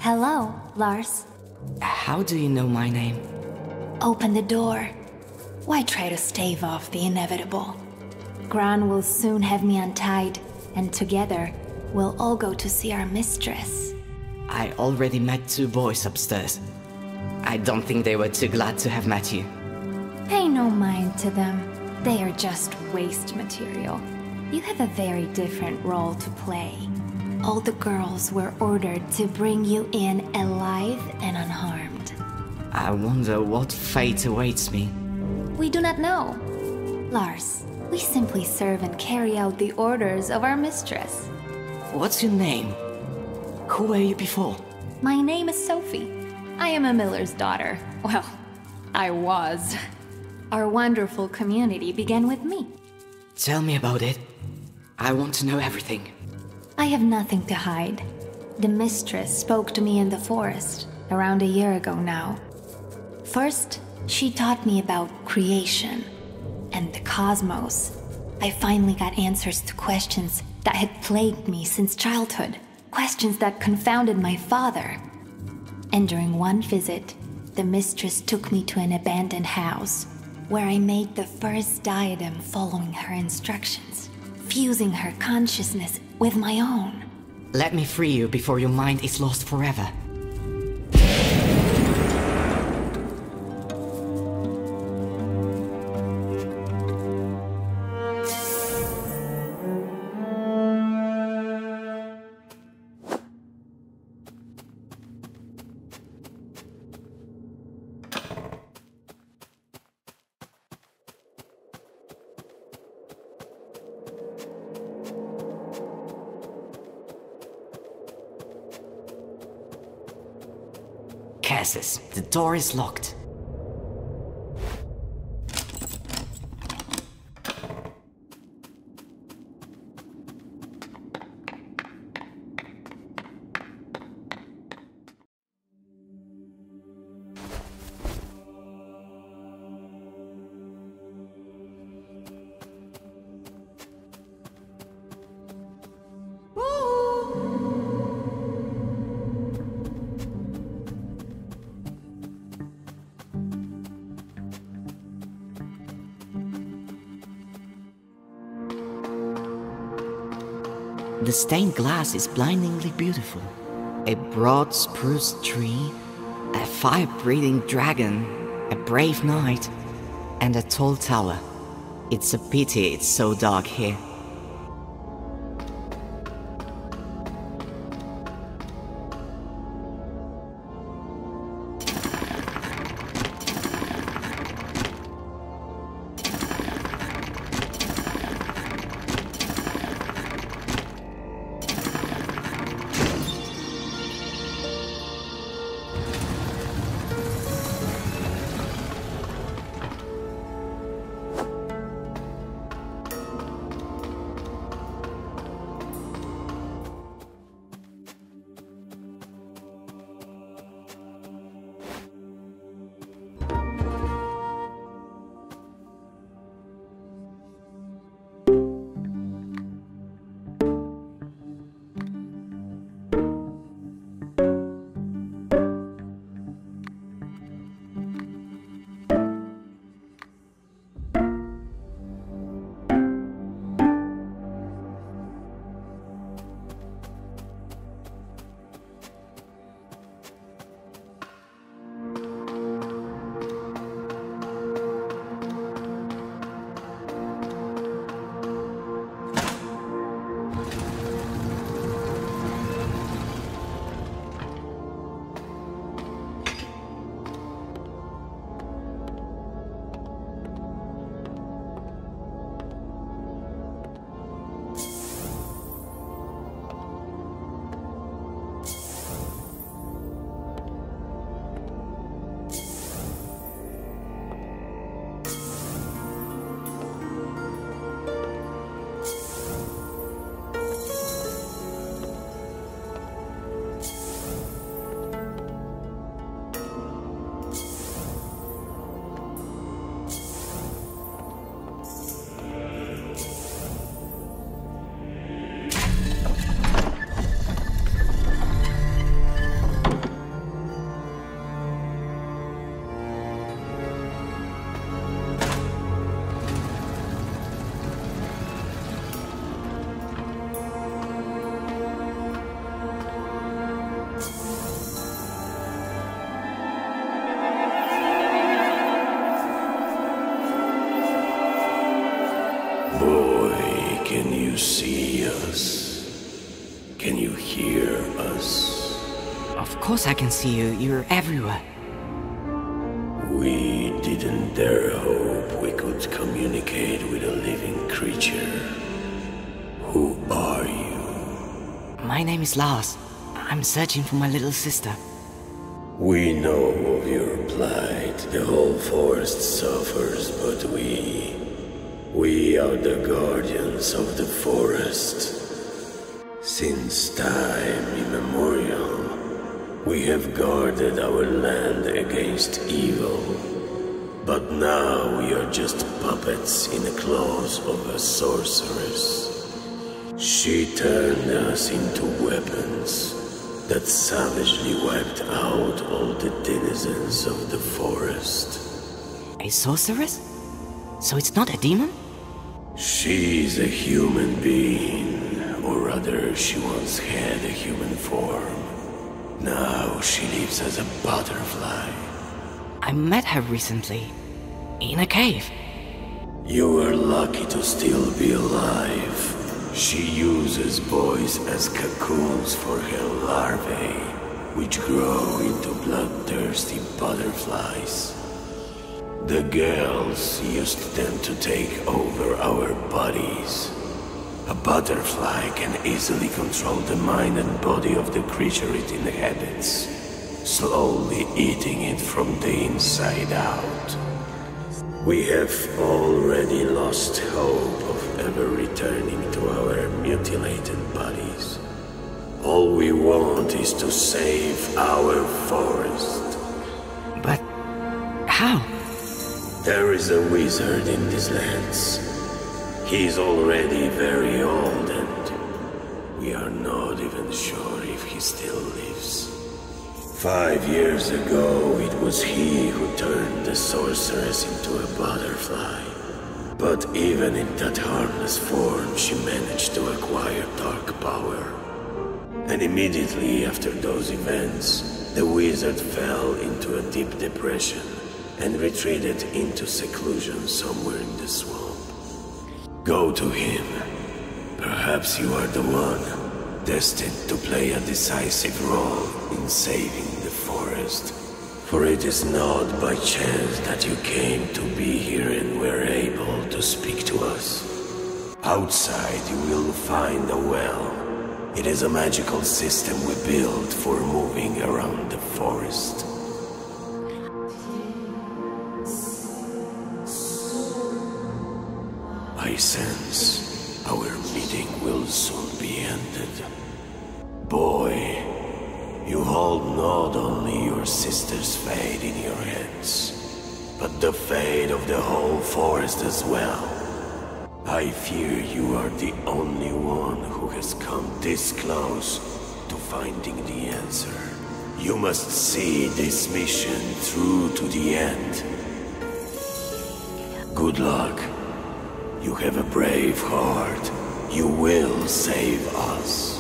Hello, Lars. How do you know my name? Open the door. Why try to stave off the inevitable? Gran will soon have me untied, and together, we'll all go to see our mistress. I already met 2 boys upstairs. I don't think they were too glad to have met you. Pay no mind to them. They are just waste material. You have a very different role to play. All the girls were ordered to bring you in alive and unharmed. I wonder what fate awaits me. We do not know. Lars, we simply serve and carry out the orders of our mistress. What's your name? Who were you before? My name is Sophie. I am a miller's daughter. Well, I was. Our wonderful community began with me. Tell me about it. I want to know everything. I have nothing to hide. The mistress spoke to me in the forest, around a year ago now. First, she taught me about creation and the cosmos. I finally got answers to questions that had plagued me since childhood. Questions that confounded my father. And during one visit, the mistress took me to an abandoned house, where I made the first diadem following her instructions, fusing her consciousness with my own. Let me free you before your mind is lost forever. Cassis, the door is locked. The stained glass is blindingly beautiful. A broad spruce tree, a fire-breathing dragon, a brave knight, and a tall tower. It's a pity it's so dark here. see us? Can you hear us? Of course I can see you. You're everywhere. We didn't dare hope we could communicate with a living creature. Who are you? My name is Lars. I'm searching for my little sister. We know of your plight. The whole forest suffers, but we are the guardians of the forest. Since time immemorial, we have guarded our land against evil. But now we are just puppets in the claws of a sorceress. She turned us into weapons that savagely wiped out all the denizens of the forest. A sorceress? So it's not a demon? She's a human being, or rather, she once had a human form. Now she lives as a butterfly. I met her recently, in a cave. You were lucky to still be alive. She uses boys as cocoons for her larvae, which grow into bloodthirsty butterflies. The girls used them to take over our bodies. A butterfly can easily control the mind and body of the creature it inhabits, slowly eating it from the inside out. We have already lost hope of ever returning to our mutilated bodies. All we want is to save our forest. But how? There is a wizard in these lands. He's already very old and we are not even sure if he still lives. 5 years ago, it was he who turned the sorceress into a butterfly. But even in that harmless form, she managed to acquire dark power. And immediately after those events, the wizard fell into a deep depression and retreated into seclusion somewhere in the swamp. Go to him. Perhaps you are the one destined to play a decisive role in saving the forest. For it is not by chance that you came to be here and were able to speak to us. Outside you will find a well. It is a magical system we built for moving around the forest. I sense our meeting will soon be ended. Boy, you hold not only your sister's fate in your hands, but the fate of the whole forest as well. I fear you are the only one who has come this close to finding the answer. You must see this mission through to the end. Good luck. You have a brave heart. You will save us.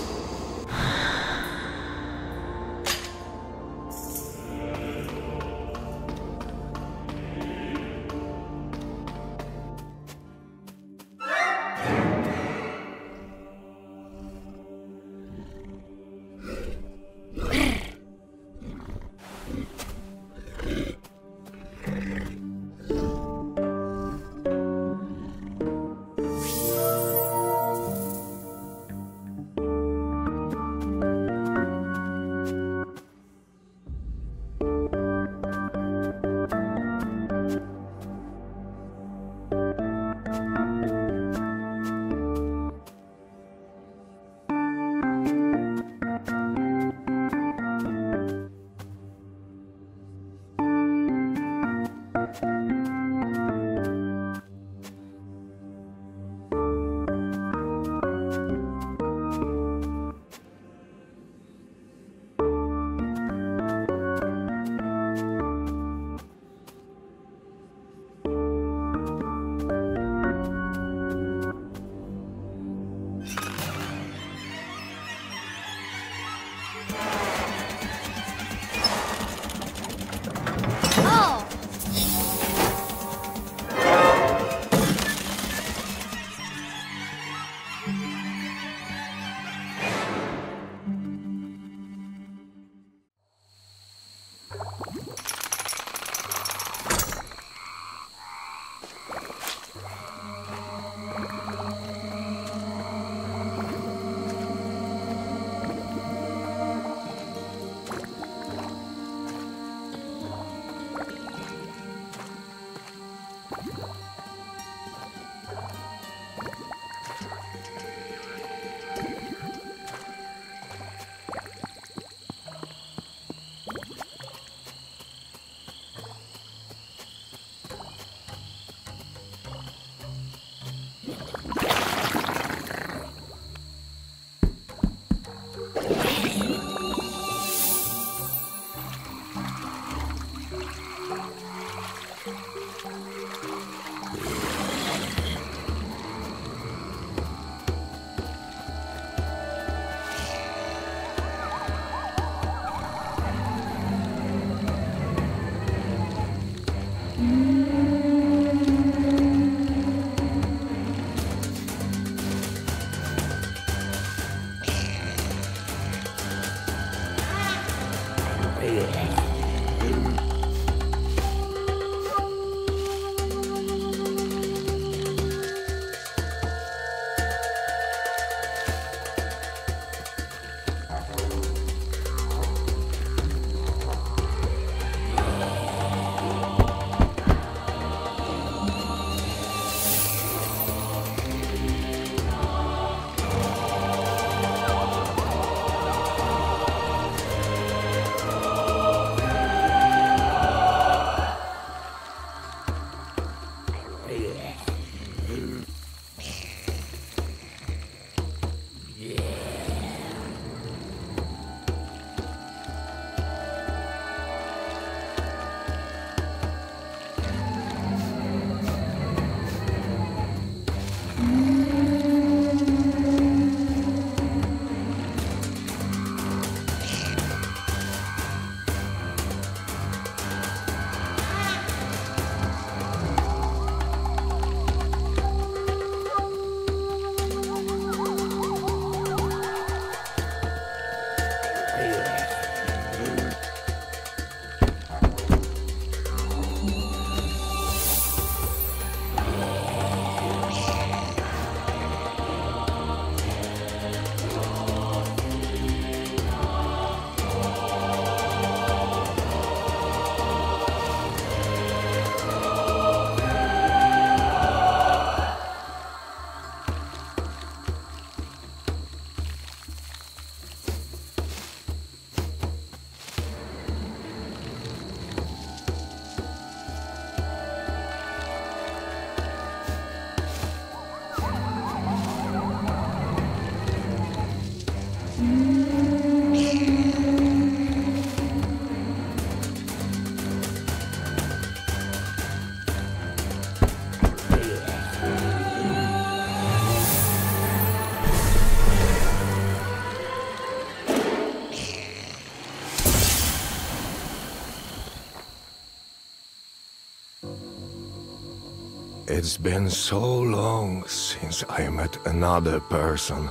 It's been so long since I met another person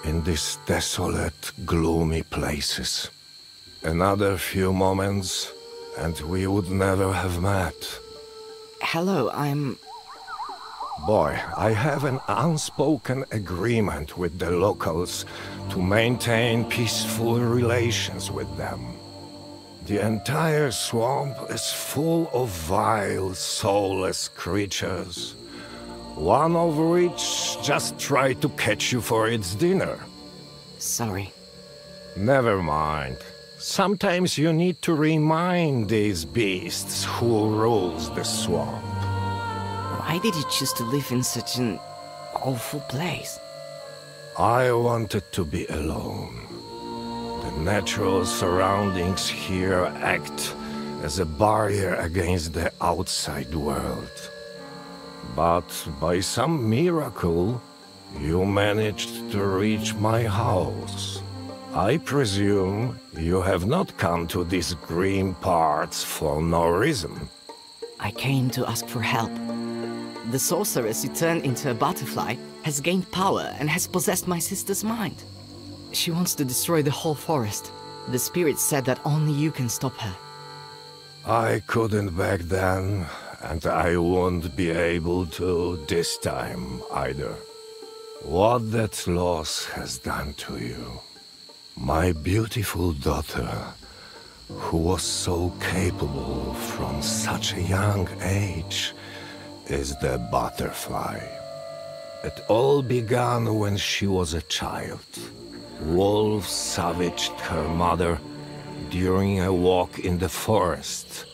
in these desolate, gloomy places. Another few moments, and we would never have met. Hello, I'm... Boy, I have an unspoken agreement with the locals to maintain peaceful relations with them. The entire swamp is full of vile, soulless creatures, one of which just tried to catch you for its dinner. Sorry. Never mind. Sometimes you need to remind these beasts who rules the swamp. Why did you choose to live in such an awful place? I wanted to be alone. The natural surroundings here act as a barrier against the outside world. But by some miracle, you managed to reach my house. I presume you have not come to these grim parts for no reason. I came to ask for help. The sorceress you turned into a butterfly has gained power and has possessed my sister's mind. She wants to destroy the whole forest. The spirit said that only you can stop her. I couldn't back then, and I won't be able to this time either. What that loss has done to you. My beautiful daughter, who was so capable from such a young age, is the butterfly. It all began when she was a child. Wolves savaged her mother during a walk in the forest,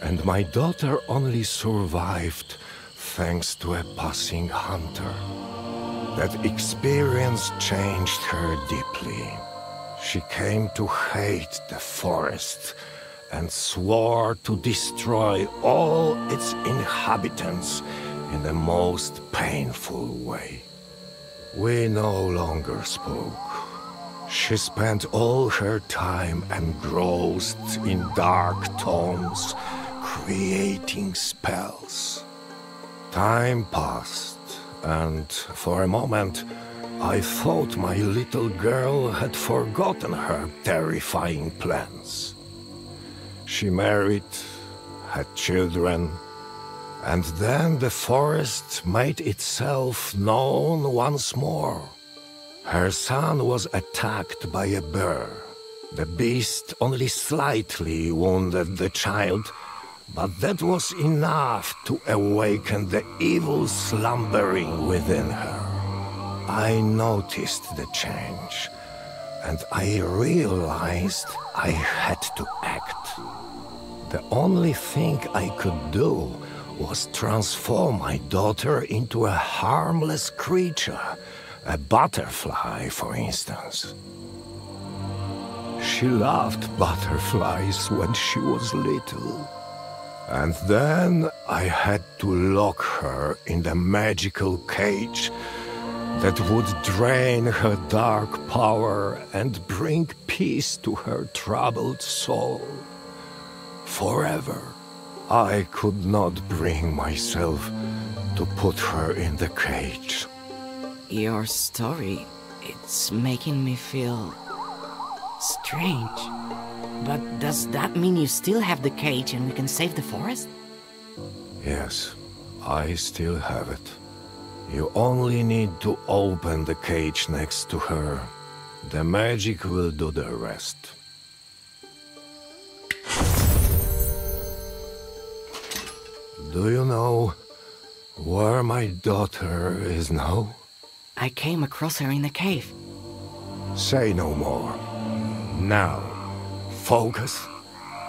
and my daughter only survived thanks to a passing hunter. That experience changed her deeply. She came to hate the forest and swore to destroy all its inhabitants in the most painful way. We no longer spoke. She spent all her time engrossed in dark tomes, creating spells. Time passed, and for a moment, I thought my little girl had forgotten her terrifying plans. She married, had children, and then the forest made itself known once more. Her son was attacked by a bear. The beast only slightly wounded the child, but that was enough to awaken the evil slumbering within her. I noticed the change, and I realized I had to act. The only thing I could do was transform my daughter into a harmless creature, a butterfly, for instance. She loved butterflies when she was little. And then I had to lock her in the magical cage that would drain her dark power and bring peace to her troubled soul. Forever, I could not bring myself to put her in the cage. Your story, it's making me feel strange. But does that mean you still have the cage and we can save the forest? Yes, I still have it. You only need to open the cage next to her. The magic will do the rest. Do you know where my daughter is now? I came across her in the cave. Say no more. Now, focus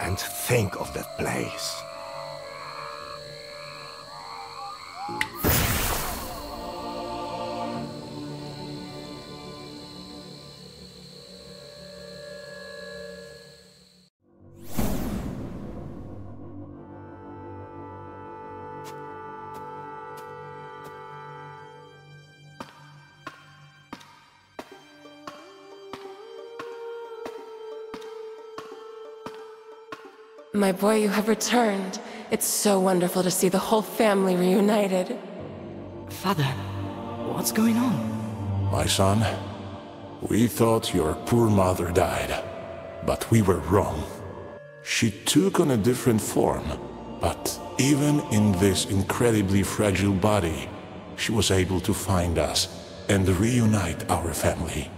and think of that place. My boy, you have returned. It's so wonderful to see the whole family reunited. Father, what's going on? My son, we thought your poor mother died, but we were wrong. She took on a different form, but even in this incredibly fragile body, she was able to find us and reunite our family.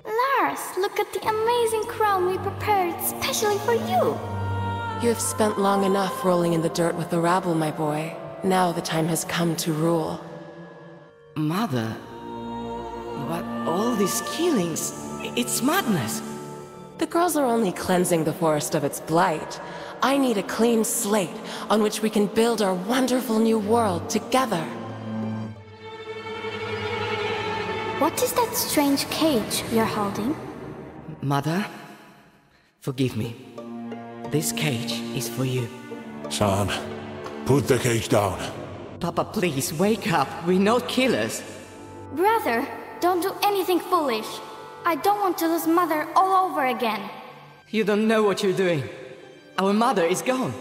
Lars, look at the amazing crown we prepared especially for you. You have spent long enough rolling in the dirt with the rabble, my boy. Now the time has come to rule. Mother, but all these killings, it's madness. The girls are only cleansing the forest of its blight. I need a clean slate on which we can build our wonderful new world together. What is that strange cage you're holding? Mother, forgive me. This cage is for you. Son, put the cage down. Papa, please, wake up. We're not killers. Brother, don't do anything foolish. I don't want to lose Mother all over again. You don't know what you're doing. Our mother is gone.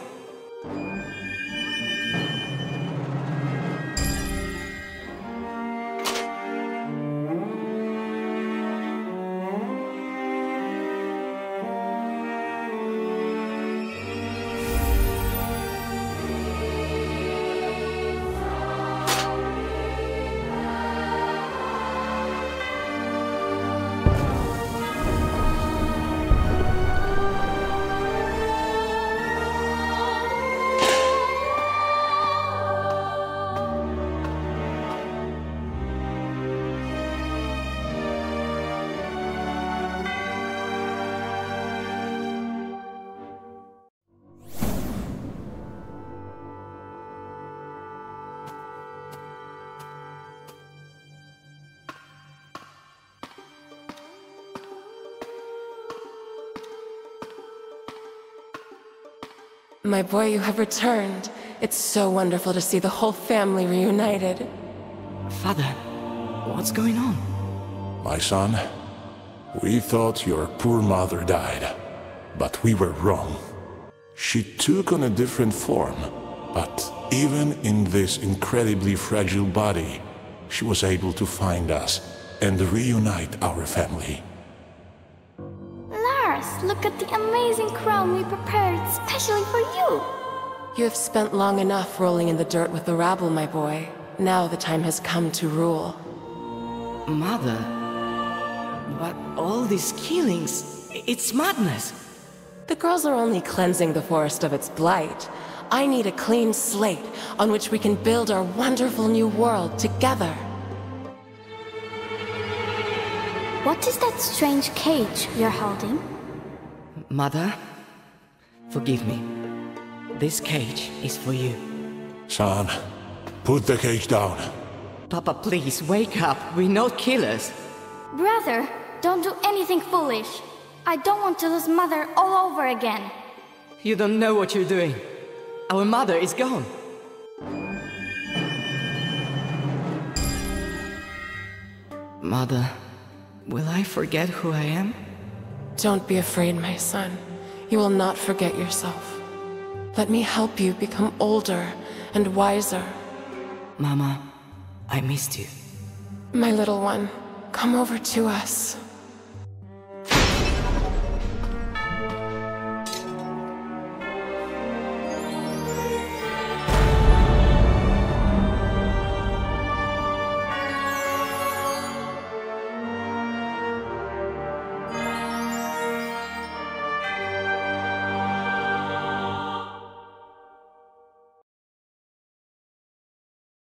My boy, you have returned. It's so wonderful to see the whole family reunited. Father, what's going on? My son, we thought your poor mother died, but we were wrong. She took on a different form, but even in this incredibly fragile body, she was able to find us and reunite our family. Lars, look at the amazing crown we prepared especially for you. You have spent long enough rolling in the dirt with the rabble, my boy. Now the time has come to rule. Mother, but all these killings, it's madness. The girls are only cleansing the forest of its blight. I need a clean slate on which we can build our wonderful new world together. What is that strange cage you're holding? Mother, forgive me. This cage is for you. Son, put the cage down. Papa, please, wake up. We're not killers. Brother, don't do anything foolish. I don't want to lose Mother all over again. You don't know what you're doing. Our mother is gone. Mother, will I forget who I am? Don't be afraid, my son. You will not forget yourself. Let me help you become older and wiser. Mama, I missed you. My little one, come over to us.